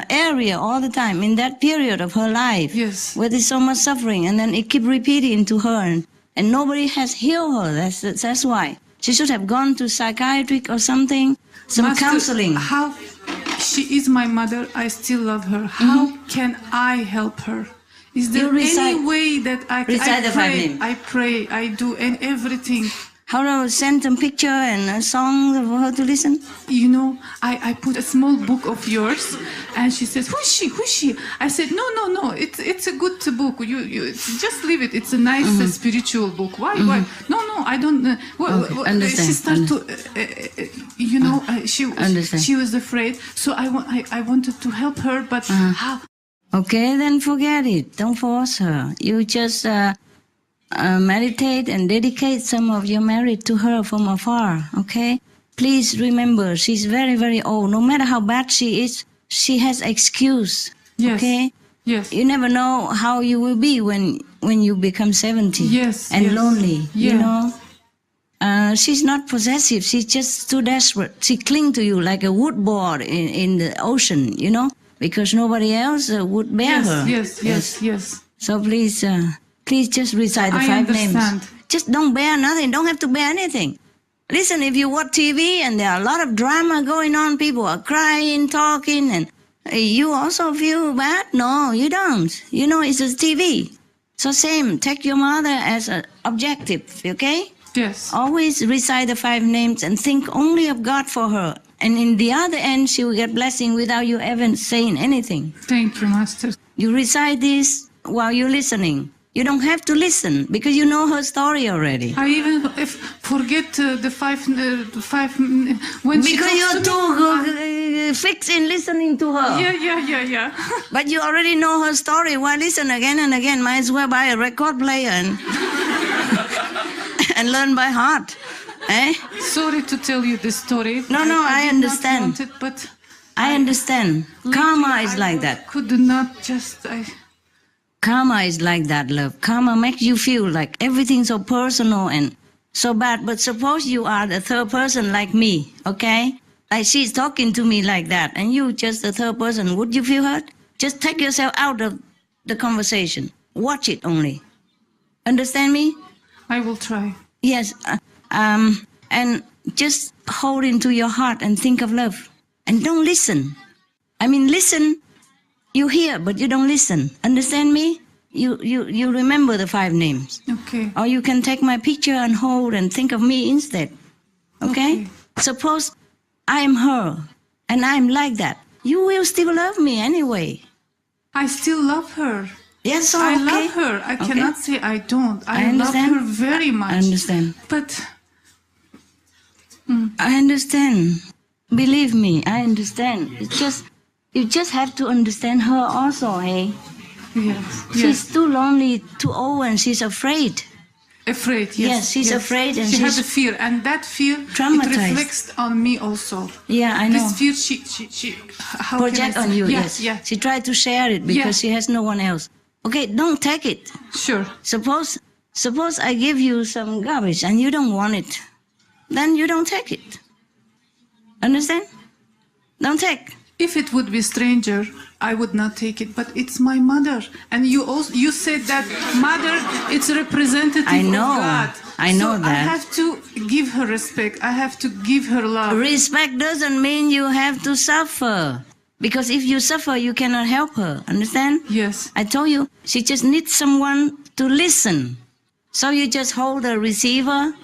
area all the time, in that period of her life. Yes. Where there's so much suffering, and then it keep repeating to her, and nobody has healed her. That's why. She should have gone to psychiatric or something, some Master, counseling. How she is my mother, I still love her. How can I help her? Is there any way that I can? Recite the 5 names. I pray, I do, and everything. How do I send them picture and a song for her to listen? You know, I put a small book of yours, and she says, "Who is she? Who is she?" I said, "No. It's a good book. You just leave it. It's a nice spiritual book. Why? No, I don't." Understand. She started to, she was afraid. So I wanted to help her, but how? Okay, then forget it. Don't force her. You just meditate and dedicate some of your merit to her from afar, okay? Please remember, she's very, very old. No matter how bad she is, she has excuse, okay? Yes. You never know how you will be when you become 70 and lonely, you know? She's not possessive. She's just too desperate. She clings to you like a wood board in the ocean, you know? Because nobody else would bear her. Yes. So please just recite the 5 names. Just don't bear nothing. Don't have to bear anything. Listen, if you watch TV and there are a lot of drama going on, people are crying, talking, and you also feel bad? No, you don't. You know, it's a TV. So same, take your mother as an objective, okay? Yes. Always recite the 5 names and think only of God for her. And in the other end, she will get blessing without you even saying anything. Thank you, Master. You recite this while you're listening. You don't have to listen because you know her story already. I even forget the 5 when she because you're talks to too fixed in listening to her. Yeah. But you already know her story. Why listen again and again? Might as well buy a record player and learn by heart. Eh? Sorry to tell you the story. No, I did not understand. want it, but I understand. Karma is like that. Could not just. Karma is like that, love. Karma makes you feel like everything's so personal and so bad. But suppose you are the third person like me, okay? Like she's talking to me like that, and you just the third person. Would you feel hurt? Just take yourself out of the conversation. Watch it only. Understand me? I will try. Yes. And just hold into your heart and think of love. And don't listen. I mean, listen. You hear, but you don't listen. Understand me? You remember the 5 names. Okay. Or you can take my picture and hold and think of me instead. Okay? Suppose I am her and I'm like that. You will still love me anyway. I still love her. Yes, so I okay. love her. I cannot say I don't. I love understand. her very much. I understand. But I understand. Believe me, I understand. It's just you just have to understand her also, hey? yes, She's too lonely, too old, and she's afraid. Afraid, yes. Yes, she's afraid and she she's has a fear, and that fear traumatized. it reflects on me also. Yeah, I know. This fear, she how Project can I on say? you, Yeah, yes. yeah. She tried to share it because she has no one else. Okay, don't take it. Sure. Suppose I give you some garbage and you don't want it. Then you don't take it. Understand? Don't take. If it would be stranger, I would not take it. But it's my mother, and you said that mother, it's a representative I know. of God. I know so that. I have to give her respect. I have to give her love. Respect doesn't mean you have to suffer. Because if you suffer, you cannot help her. Understand? Yes. I told you, she just needs someone to listen. So you just hold the receiver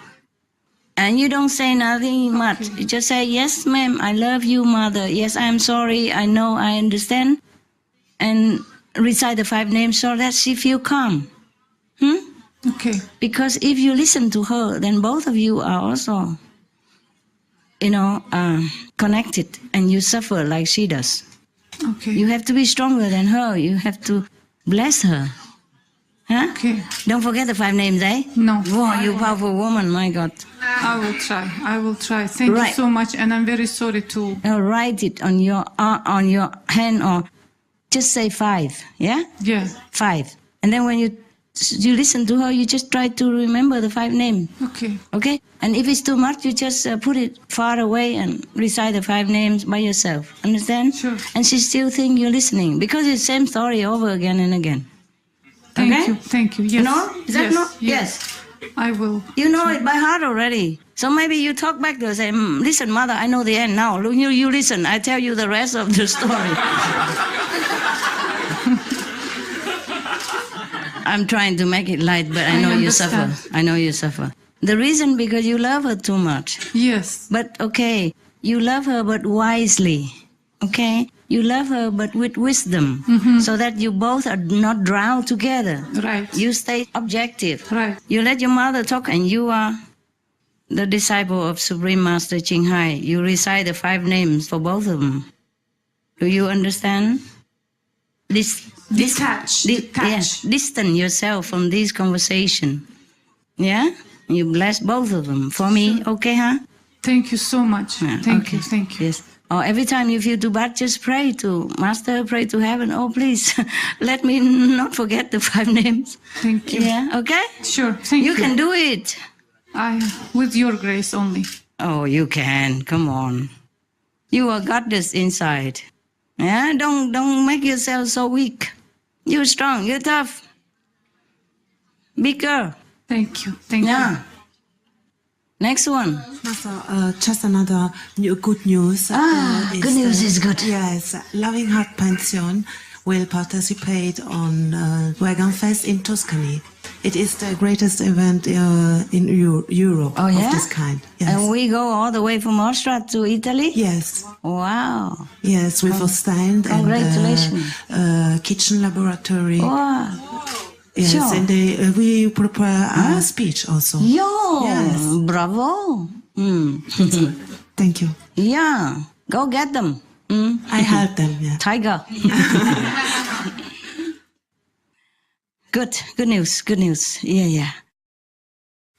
and you don't say nothing much. You just say, yes, ma'am, I love you, mother. Yes, I'm sorry. I know, I understand. And recite the 5 names so that she feel calm. Okay. Because if you listen to her, then both of you are also, connected, and you suffer like she does. Okay. You have to be stronger than her. You have to bless her. Huh? Okay. Don't forget the 5 names, eh? No. Wow, you powerful woman, my God. I will try. I will try. Thank you so much, and I'm very sorry to. Write it on your hand, or just say 5. Yeah. Yeah. 5, and then when you listen to her, you just try to remember the 5 names. Okay. Okay. And if it's too much, you just put it far away and recite the 5 names by yourself. Understand? Sure. And she still think you're listening because it's the same story over again and again. Thank Okay? you. Thank you. Yes. You know? Is that yes. not? Yes. I will. You know it by heart already. So maybe you talk back to her, say, listen, mother, I know the end now. You listen. I tell you the rest of the story. I'm trying to make it light, but I know you suffer. I know you suffer. The reason because you love her too much. Yes. But okay, you love her but wisely. Okay? You love her but with wisdom. So that you both are not drowned together. Right. You stay objective. Right. You let your mother talk, and you are the disciple of Supreme Master CHINGHAI. You recite the 5 names for both of them. Do you understand? Detach. Yes, distance yourself from this conversation. Yeah? You bless both of them. For me, okay, huh? Thank you so much. Yeah, Thank okay. you. Thank you. Yes. Or every time you feel too bad, just pray to Master, pray to heaven. Oh, please, let me not forget the 5 names. Thank you. Yeah, okay? Sure. Thank you. You can do it. With your grace only. Oh, you can. Come on. You are goddess inside. Yeah, don't make yourself so weak. You're strong. You're tough. Big girl. Thank you. Thank you. Next one. Master, just another good news. Good news is good. Yes, Loving Heart Pension will participate on Wagenfest in Tuscany. It is the greatest event in Europe of this kind. Yes. And we go all the way from Austria to Italy? Yes. Wow. Yes, with a stand Congratulations. and kitchen laboratory. Wow. Yes, Sure. and we prepare a speech also. Yes. Bravo. Thank you. Yeah. Go get them. I help them, yeah. Tiger. Good news. Yeah.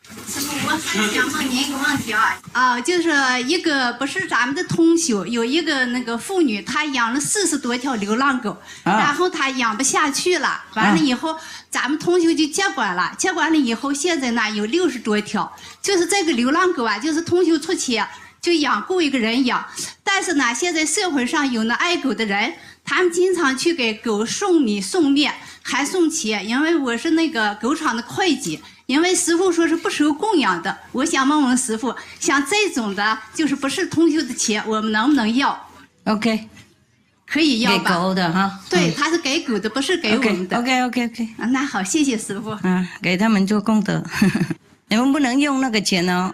So what 想问您一个问题啊，就是一个不是咱们的通修，有一个那个妇女，她养了40多条流浪狗，然后她养不下去了，完了以后，咱们通修就接管了，接管了以后，现在呢有60多条，就是这个流浪狗啊，就是通修出去就雇一个人养，但是呢，现在社会上有那爱狗的人，他们经常去给狗送米送面，还送钱，因为我是那个狗场的会计。因为师傅说是不收供养的，我想问问师傅，像这种的，就是不是通修的钱，我们能不能要 ？OK， 可以要吧？给狗的哈。对，他是给狗的，不是给我们的。OK。那好，谢谢师傅。给他们做功德，你们不能用那个钱哦。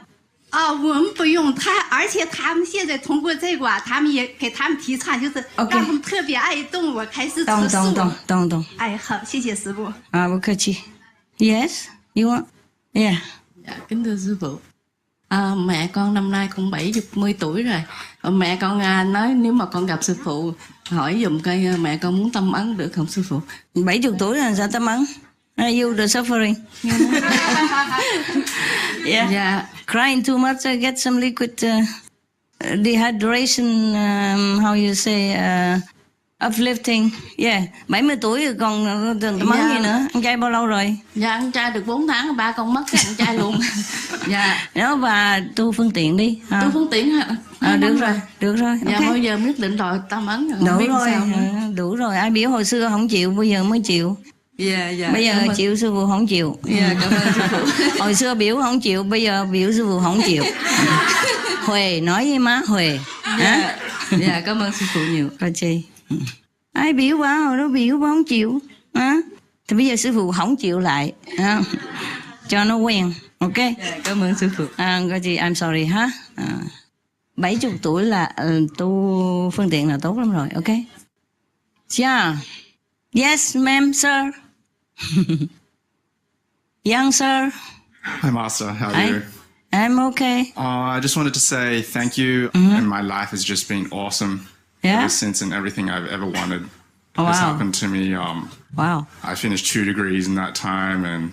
我们不用而且他们现在通过这个他们也给他们提倡，就是让他们特别爱动物，开始吃素。懂。哎，好，谢谢師傅。不客氣。Yes, you want? Yeah. Dạ, kính thưa sư phụ. Mẹ con năm nay cũng 70 tuổi rồi. Mẹ con nói nếu mà con gặp sư phụ hỏi dùm coi mẹ con muốn tâm ấn được không sư phụ? 70 tuổi là sao tâm ấn? Are you the suffering? Yeah. Crying too much, get some liquid dehydration, how you say, uplifting. Yeah. 70 tuổi rồi còn tâm ấn gì nữa? Ăn chay bao lâu rồi? Dạ, ăn chay được 4 tháng, ba con mất cái ăn chay luôn. Dạ. Nếu bà tu phương tiện đi. Tu phương tiện hả? Được rồi. Dạ, Okay. bây giờ nhất định rồi tâm ấn rồi. Đủ rồi. Ai biểu hồi xưa không chịu, bây giờ mới chịu. Dạ. Bây giờ chịu sư phụ không chịu. Dạ, cảm ơn sư phụ. Hồi xưa biểu không chịu, bây giờ biểu sư phụ không chịu. Huệ, nói với má Huệ. Dạ, cảm ơn sư phụ nhiều. Coi chi. Ai biểu bà hồi đó biểu bà không chịu. Thì bây giờ sư phụ không chịu lại. Cho nó quen. Ok. Dạ, cảm ơn sư phụ. Coi chi, I'm sorry ha. 70 tuổi là tu phương tiện là tốt lắm rồi. Ok. Yeah. Yes, ma'am, sir. Young sir. Hi, Master. How are you? I'm okay. I just wanted to say thank you, and my life has just been awesome ever since, and everything I've ever wanted has happened to me. Wow. I finished 2 degrees in that time, and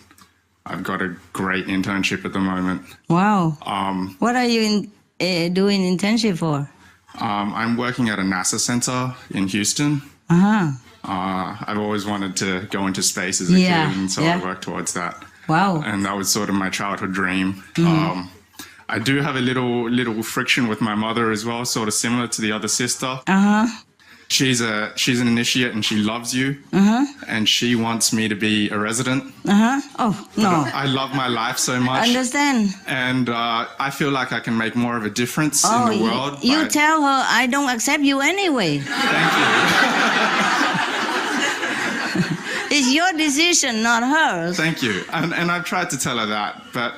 I've got a great internship at the moment. Wow. What are you doing internship for? I'm working at a NASA center in Houston. I've always wanted to go into space as a kid, and so I worked towards that. Wow. And that was sort of my childhood dream. I do have a little friction with my mother as well, sort of similar to the other sister. She's an initiate and she loves you, and she wants me to be a resident. Oh, no. I love my life so much. Understand. And I feel like I can make more of a difference in the world. You tell her I don't accept you anyway. Thank you. It's your decision, not hers. Thank you. And I've tried to tell her that, but,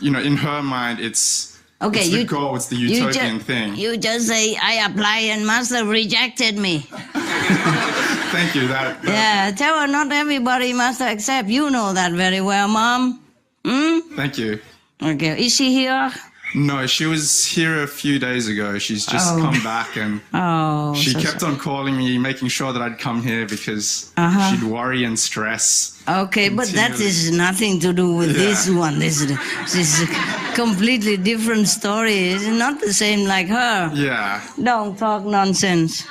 you know, in her mind, it's the goal, it's the utopian thing. You just say, I apply and master rejected me. Thank you. Yeah, tell her not everybody must accept. You know that very well, Mom. Thank you. Okay, is she here? No, she was here a few days ago. She's just come back, and she kept on calling me, making sure that I'd come here because she'd worry and stress. Okay, but that is nothing to do with this one. This is a completely different story. It's not the same like her. Yeah. Don't talk nonsense.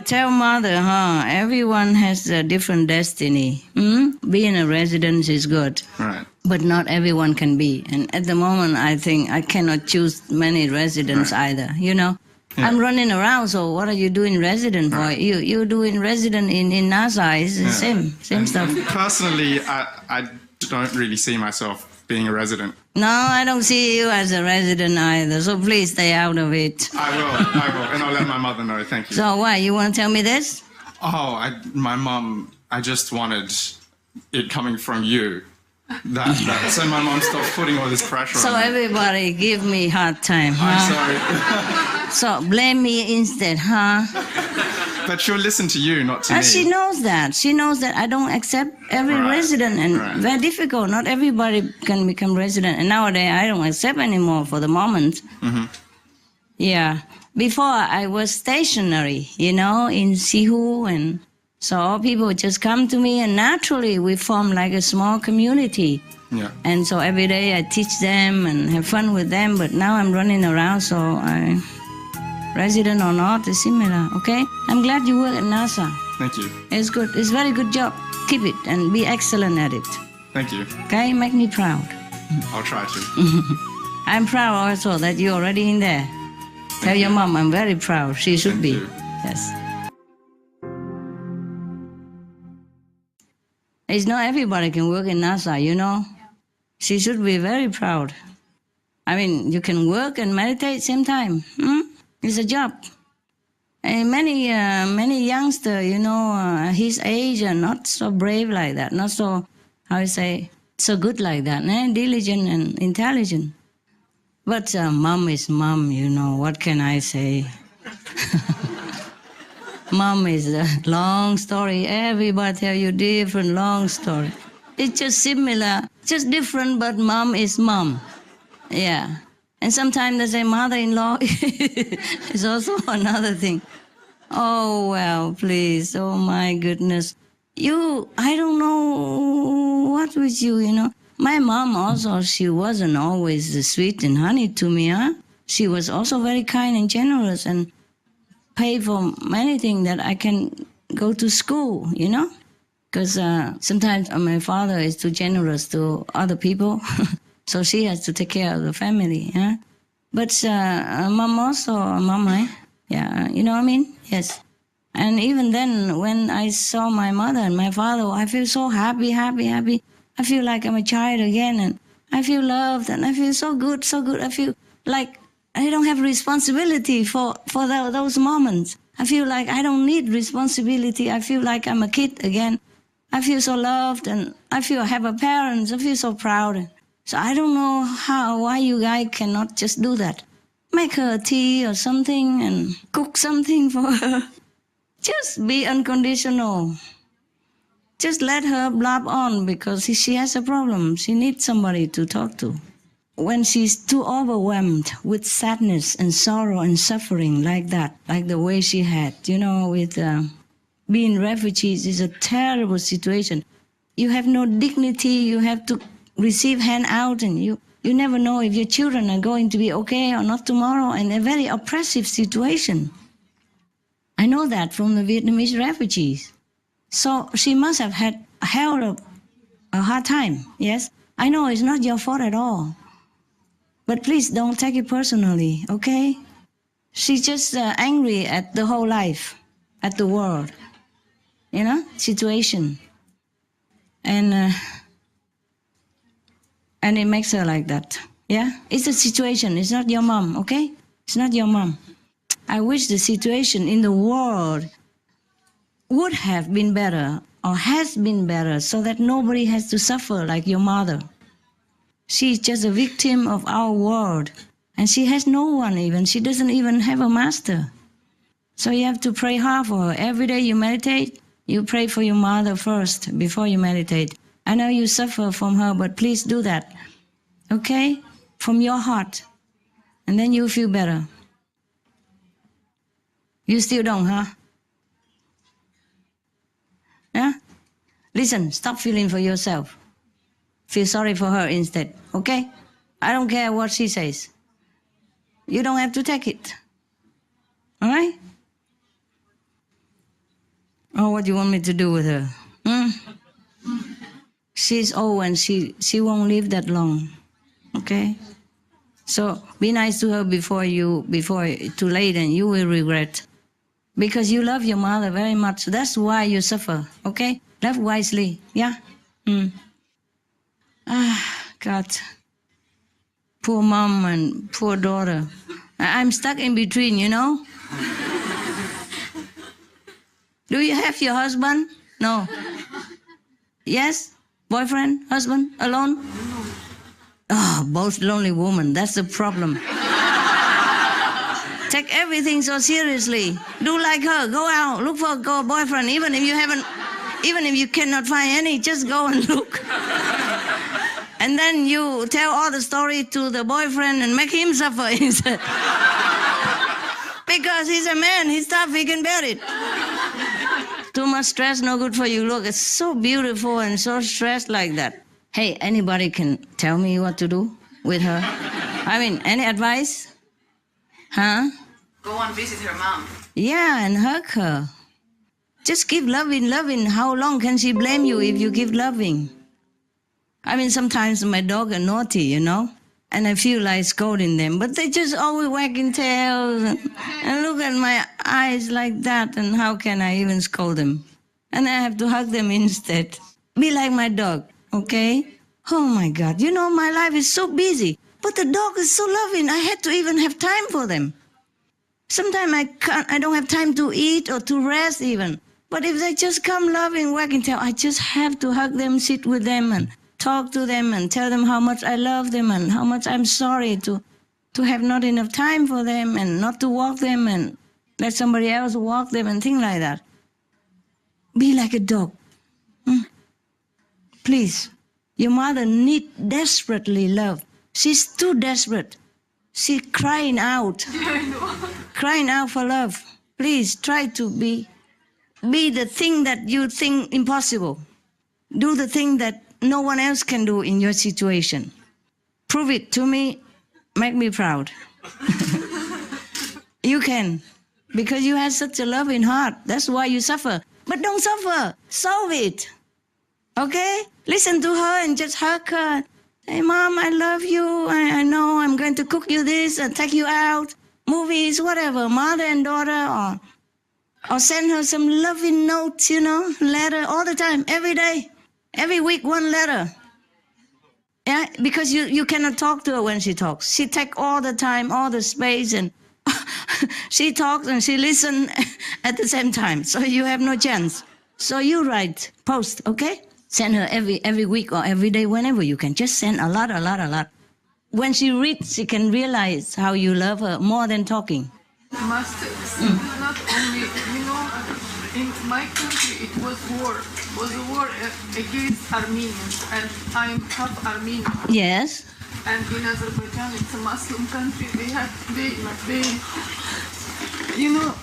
Tell mother, everyone has a different destiny. Being a resident is good. Right. But not everyone can be. And at the moment, I think I cannot choose many residents either, you know. Yeah. I'm running around, so what are you doing resident for? You're doing resident in NASA. It's the same stuff. Personally, I don't really see myself being a resident. No, I don't see you as a resident either, so please stay out of it. I will, and I'll let my mother know, thank you. So why, you want to tell me this? My mum, I just wanted it coming from you. So my mum stopped putting all this pressure on me. So everybody give me hard time, I'm sorry. So blame me instead, huh? But she'll listen to you, not to me. She knows that. She knows that I don't accept every resident, and very difficult. Not everybody can become resident. And nowadays, I don't accept anymore for the moment. Yeah. Before, I was stationary, you know, in Sihu and So all people just come to me, and naturally we form like a small community. Yeah. And so every day I teach them and have fun with them, but now I'm running around, so resident or not, is similar, okay? I'm glad you work at NASA. Thank you. It's good. It's a very good job. Keep it and be excellent at it. Thank you. Okay? Make me proud. I'll try to. I'm proud also that you're already in there. Tell your mom I'm very proud. She should be. Yes. It's not everybody can work in NASA, you know. She should be very proud. I mean, you can work and meditate same time. It's a job. And many youngsters, you know, his age are not so brave like that, not so, how you say, so good like that, diligent and intelligent. But mom is mom, you know, what can I say? Mom is a long story. Everybody tell you different long story. It's just similar, just different, but mom is mom. Yeah. And sometimes they say mother-in-law is also another thing. Oh, well, please. Oh, my goodness. I don't know what with you, you know. My mom also, she wasn't always sweet and honey to me, huh? She was also very kind and generous and paid for many things that I can go to school, you know. Because sometimes my father is too generous to other people. So she has to take care of the family, huh? But mom also, mom, yeah, you know what I mean? Yes. And even then, when I saw my mother and my father, I feel so happy. I feel like I'm a child again, and I feel loved, and I feel so good. I feel like I don't have responsibility for those moments. I feel like I don't need responsibility. I feel like I'm a kid again. I feel so loved, and I feel I have a parents. I feel so proud. So I don't know why you guys cannot just do that. Make her tea or something and cook something for her. Just be unconditional. Just let her blab on because she has a problem. She needs somebody to talk to. When she's too overwhelmed with sadness and sorrow and suffering like that, like the way she had, you know, with being refugees is a terrible situation. You have no dignity. You have to receive handout, and you never know if your children are going to be okay or not tomorrow, and a very oppressive situation. I know that from the Vietnamese refugees. So she must have had a hell of a hard time, yes? I know it's not your fault at all. But please don't take it personally, okay? She's just angry at the whole life, at the world, you know, situation. And it makes her like that, yeah? It's a situation, it's not your mom, okay? It's not your mom. I wish the situation in the world would have been better or has been better so that nobody has to suffer like your mother. She's just a victim of our world, and she has no one even. She doesn't even have a master. So you have to pray hard for her. Every day you meditate, you pray for your mother first before you meditate. I know you suffer from her, but please do that, okay? From your heart, and then you'll feel better. You still don't, huh? Yeah? Listen, stop feeling for yourself. Feel sorry for her instead, okay? I don't care what she says. You don't have to take it. All right? Oh, what do you want me to do with her? She's old and she won't live that long, okay? So be nice to her before too late, and you will regret. Because you love your mother very much. That's why you suffer, okay? Love wisely, yeah? God. Poor mom and poor daughter. I'm stuck in between, you know? Do you have your husband? No. Yes? Boyfriend? Husband? Alone? Oh, both lonely women. That's the problem. Take everything so seriously. Do like her. Go out. Look for a boyfriend. Even if you cannot find any, just go and look. And then you tell all the story to the boyfriend and make him suffer instead. Because he's a man, he's tough, he can bear it. Too much stress, no good for you. Look, it's so beautiful and so stressed like that. Hey, anybody can tell me what to do with her? I mean, any advice? Huh? Go and visit her mom. Yeah, and hug her. Just keep loving. How long can she blame you if you keep loving? I mean, sometimes my dog are naughty, you know, and I feel like scolding them, but they just always wagging tails and look at my eyes like that, and how can I even scold them? And I have to hug them instead. Be like my dog, okay? Oh my God, you know, my life is so busy, but the dog is so loving. I had to even have time for them. Sometimes I don't have time to eat or to rest even. But if they just come loving, wagging tail, I just have to hug them, sit with them and talk to them and tell them how much I love them and how much I'm sorry to have not enough time for them and not to walk them and let somebody else walk them and things like that. Be like a dog. Please. Your mother needs desperately love. She's too desperate. She's crying out. Crying out for love. Please try to be the thing that you think impossible. Do the thing that no one else can do in your situation. Prove it to me. Make me proud. You can. Because you have such a loving heart. That's why you suffer. But don't suffer. Solve it. Okay? Listen to her and just hug her. Hey, Mom, I love you. I know I'm going to cook you this and take you out. Movies, whatever. Mother and daughter. Or send her some loving notes, you know, letter all the time, every day. Every week, one letter. Yeah, because you cannot talk to her when she talks. She takes all the time, all the space, and she talks and she listens at the same time. So you have no chance. So you write, post, okay? Send her every week or every day, whenever you can. Just send a lot. When she reads, she can realize how you love her more than talking. Master, not only, you know, in my country it was war. It was a war against Armenians, and I'm half Armenian. Yes. And in Azerbaijan, it's a Muslim country. You know,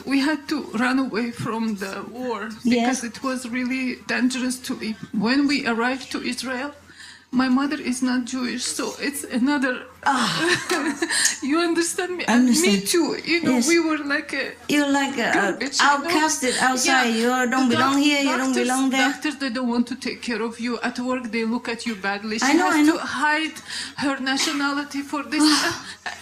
we had to run away from the war because it was really dangerous to leave. When we arrived to Israel, my mother is not Jewish, so it's another. You understand me? Understand. And me too. You know, we were like a. You're like outcasted outside. Yeah. You don't belong here. You don't belong there. Doctors, they don't want to take care of you. At work, they look at you badly. She I know. has to hide her nationality for this.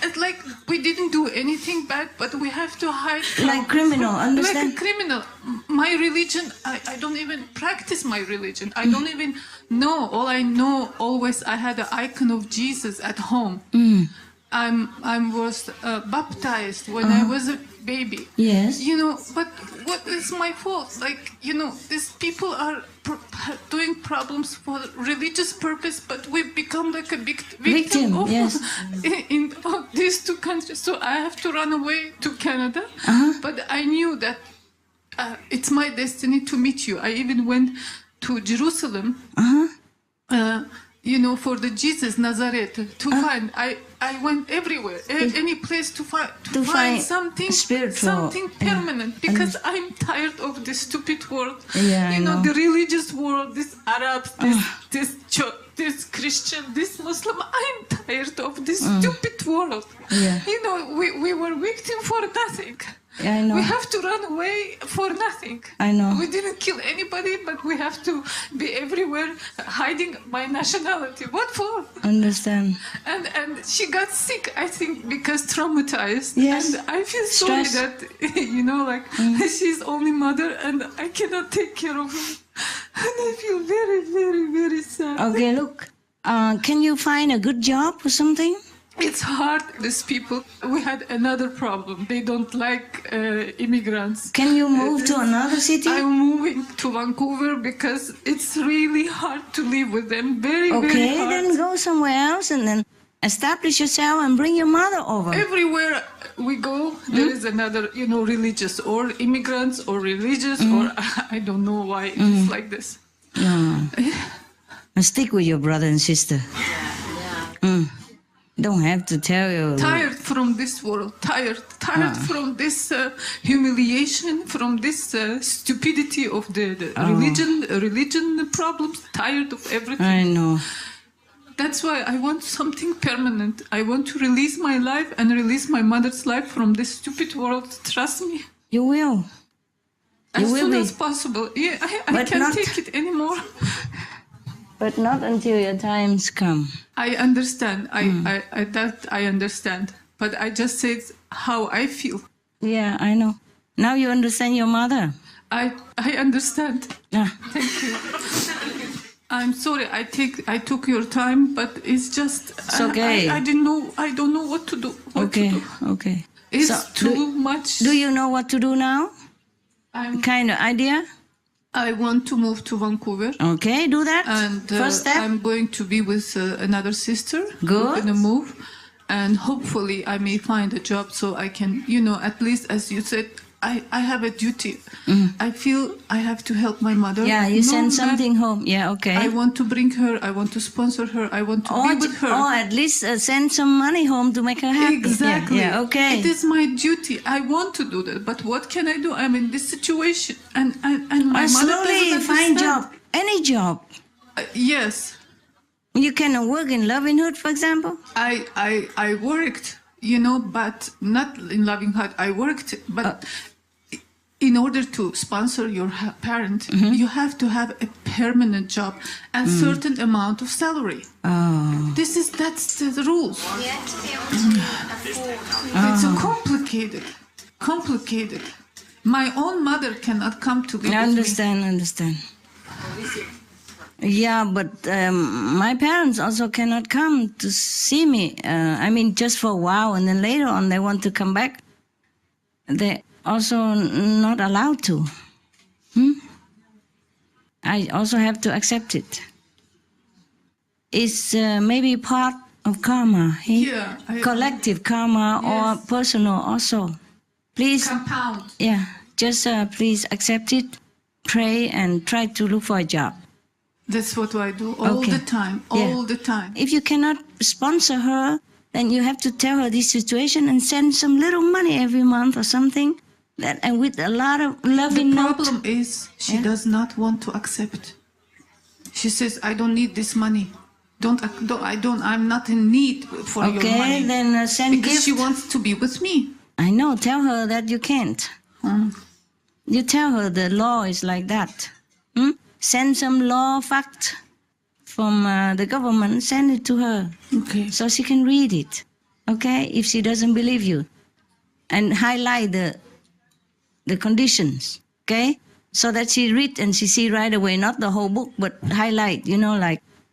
It's like we didn't do anything bad, but we have to hide. Like criminal, understand? Like a criminal. My religion, I don't even practice my religion. I don't even know. All I know, always I had an icon of Jesus at home. I was baptized when I was a baby. Yes. You know, but what is my fault? Like, you know, these people are doing problems for religious purpose, but we've become like a victim of in these two countries. So I have to run away to Canada. But I knew that it's my destiny to meet you. I even went to Jerusalem. You know, for the Jesus Nazareth to find. I went everywhere, any place to find something spiritual, something permanent, because I'm tired of this stupid world. Yeah, you know, the religious world, this Arabs, this Christian, this Muslim. I'm tired of this stupid world. Yeah. You know, we were victim for nothing. Yeah, I know. We have to run away for nothing. I know. We didn't kill anybody, but we have to be everywhere hiding my nationality. What for? Understand. And she got sick, I think, because traumatized. Yes. And I feel sorry that, you know, like she's only mother and I cannot take care of her. And I feel very, very, very sad. Okay, look. Can you find a good job or something? It's hard, these people. We had another problem. They don't like immigrants. Can you move to another city? I'm moving to Vancouver because it's really hard to live with them. Very, very hard. Okay, then go somewhere else and then establish yourself and bring your mother over. Everywhere we go, there is another, you know, religious or immigrants or religious or I don't know why it's like this. And stick with your brother and sister. Don't have to tell you. Tired from this world, tired from this humiliation, from this stupidity of the religion problems, tired of everything. I know. That's why I want something permanent. I want to release my life and release my mother's life from this stupid world. Trust me. You will. As soon as possible. Yeah, I can't take it anymore. But not until your times come. I understand. I understand. But I just said how I feel. Yeah, I know. Now you understand your mother. I understand. Yeah. Thank you. I'm sorry. I took your time, but it's just. It's okay. I didn't know. I don't know what to do. Okay. It's too much. Do you know what to do now? Kind of idea? I want to move to Vancouver. Okay, do that. And first step. I'm going to be with another sister. Good. We're going to move. And hopefully I may find a job so I can, at least as you said, I have a duty. I feel I have to help my mother. Yeah, you send something home. Yeah, okay. I want to bring her. I want to sponsor her. I want to be with her. Or at least send some money home to make her happy. Exactly. Yeah, okay. It is my duty. I want to do that. But what can I do? I'm in this situation. And my mother doesn't find understand. job. Any job. Yes. You can work in Loving Hood, for example? I worked, but not in Loving Heart. I worked, but in order to sponsor your parent, you have to have a permanent job and certain amount of salary. Oh. That's the rules. You have to be able to afford. It's complicated. My own mother cannot come to be I understand. Yeah, but my parents also cannot come to see me. Just for a while, and then later on they want to come back. They're also not allowed to. I also have to accept it. It's maybe part of karma. Yeah. Collective karma or personal also. Please. Compound. Yeah, just please accept it, pray, and try to look for a job. That's what I do all the time, the time. If you cannot sponsor her, then you have to tell her this situation and send some little money every month or something. And with a lot of loving The problem is she does not want to accept. She says, I don't need this money. I'm not in need for your money. Okay, then send because gift. she wants to be with me. I know, tell her that you can't. You tell her the law is like that. Send some law fact from the government, send it to her. Okay. So she can read it. Okay, if she doesn't believe you. And highlight the conditions. Okay, so that she read and she see right away, not the whole book, but highlight,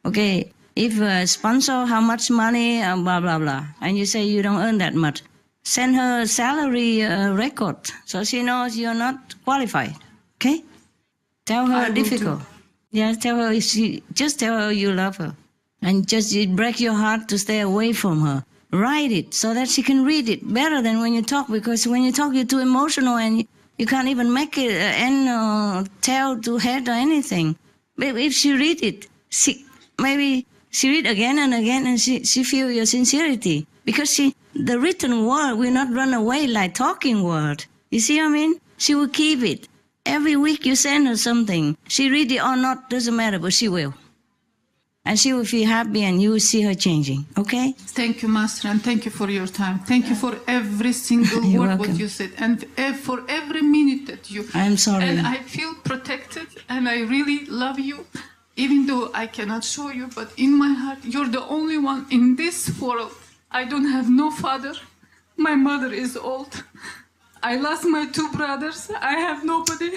okay, if sponsor, how much money, blah, blah, blah. And you say you don't earn that much. Send her a salary record so she knows you're not qualified. Okay? Tell her difficult. Yeah, tell her tell her you love her. And just it break your heart to stay away from her. Write it so that she can read it better than when you talk, because when you talk you're too emotional and you can't even make it end or tail to head or anything. But if she read it, maybe she read again and again and she feel your sincerity. Because the written word will not run away like talking word. You see what I mean? She will keep it. Every week you send her something. She read it or not, doesn't matter, but she will. And she will feel happy and you will see her changing, okay? Thank you, Master, and thank you for your time. Thank you for every single word what you said, and for every minute that you... I'm sorry. And I feel protected, and I really love you, even though I cannot show you, but in my heart, you're the only one in this world. I don't have no father. My mother is old. I lost my 2 brothers. I have nobody.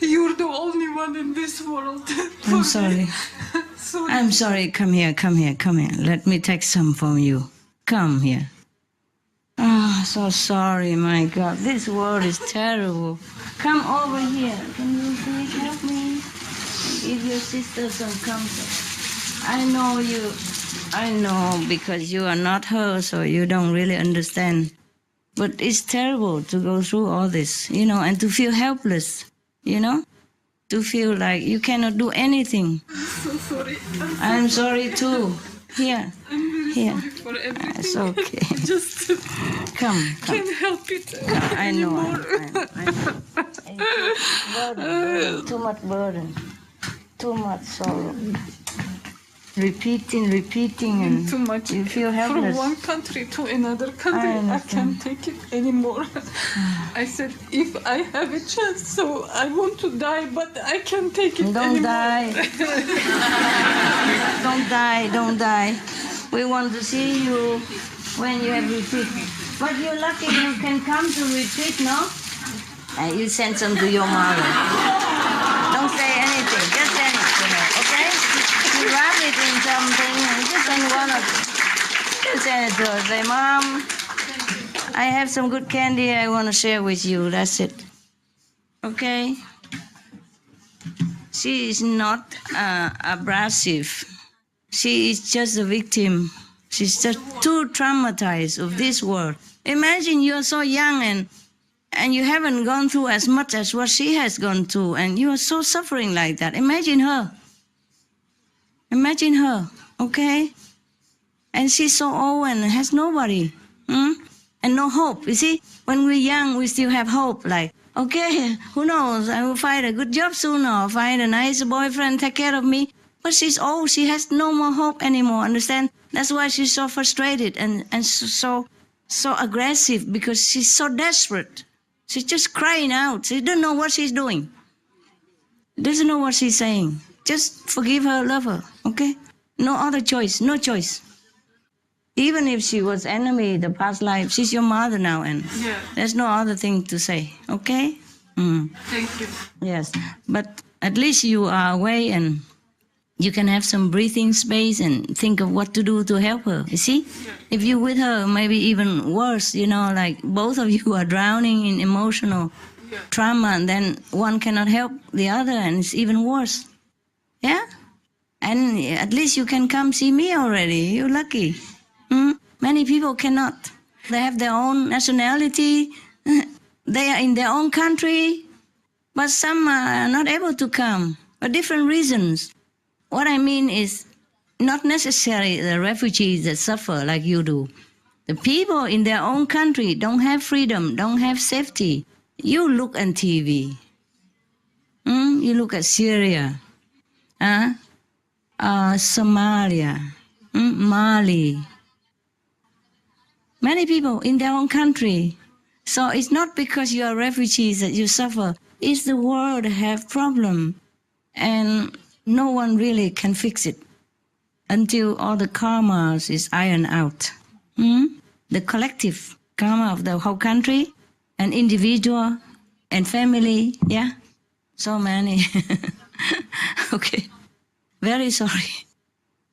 You're the only one in this world. I'm sorry. I'm sorry. Come here. Let me take some from you. Come here. So sorry, my God. This world is terrible. Come over here. Can you please help me? Give your sister some comfort. I know because you are not her, so you don't really understand. But it's terrible to go through all this, and to feel helpless, to feel like you cannot do anything. I'm so sorry. I'm sorry too. Here. I'm very Here. sorry for everything. It's okay. Just Come. can't help it I know. anymore. Too much burden. Too much sorrow. Repeating, and too much. You feel helpless. From one country to another country, I can't take it anymore. I said, if I have a chance, so I want to die, but I can't take it Don't anymore. die. Don't die. We want to see you when you have retreat. But you're lucky you can come to retreat, no? And you send some to your mother. Don't say anything. Just send it to her, okay? You wrap it in something and just send one of it. Just send it to her. Say, Mom, I have some good candy I want to share with you. That's it. Okay? She is not abrasive. She is just a victim. She's just too traumatized of this world. Imagine you're so young and you haven't gone through as much as what she has gone through, and you are so suffering like that. Imagine her. Imagine her, okay? And she's so old and has nobody, and no hope. You see, when we're young, we still have hope. Like, okay, who knows? I will find a good job soon, or find a nice boyfriend, take care of me. But she's old. She has no more hope anymore. Understand? That's why she's so frustrated and so aggressive, because she's so desperate. She's just crying out. She doesn't know what she's doing. Doesn't know what she's saying. Just forgive her, love her, okay? No other choice, no choice. Even if she was enemy the past life, she's your mother now, and there's no other thing to say, okay? Thank you. Yes, but at least you are away and you can have some breathing space and think of what to do to help her, you see? If you're with her, maybe even worse, like both of you are drowning in emotional trauma, and then one cannot help the other, and it's even worse. Yeah? And at least you can come see me already. You're lucky. Many people cannot. They have their own nationality. They are in their own country. But some are not able to come for different reasons. What I mean is not necessarily the refugees that suffer like you do. The people in their own country don't have freedom, don't have safety. You look on TV. You look at Syria. Somalia, Mali. Many people in their own country. So it's not because you are refugees that you suffer. It's the world have problem, and no one really can fix it until all the karmas is ironed out. The collective karma of the whole country, and individual and family. Yeah, so many. Okay. Very sorry.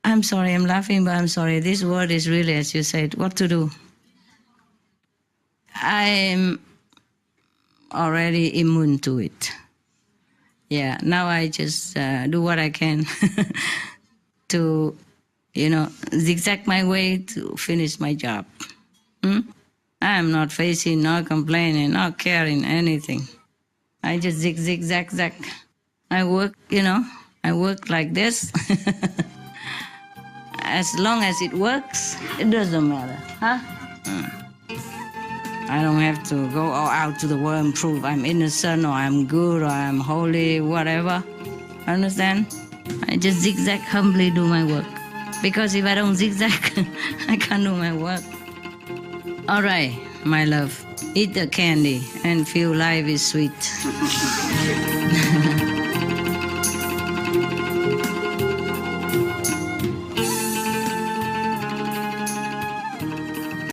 I'm sorry, I'm laughing, but I'm sorry. This word is really, as you said, what to do. I'm already immune to it. Yeah, now I just do what I can to, zigzag my way to finish my job. I'm not facing, not complaining, not caring anything. I just zigzag. I work, I work like this. As long as it works, it doesn't matter, huh? I don't have to go all out to the world and prove I'm innocent or I'm good or I'm holy, whatever. Understand? I just zigzag, humbly do my work. Because if I don't zigzag, I can't do my work. All right, my love, eat the candy and feel life is sweet.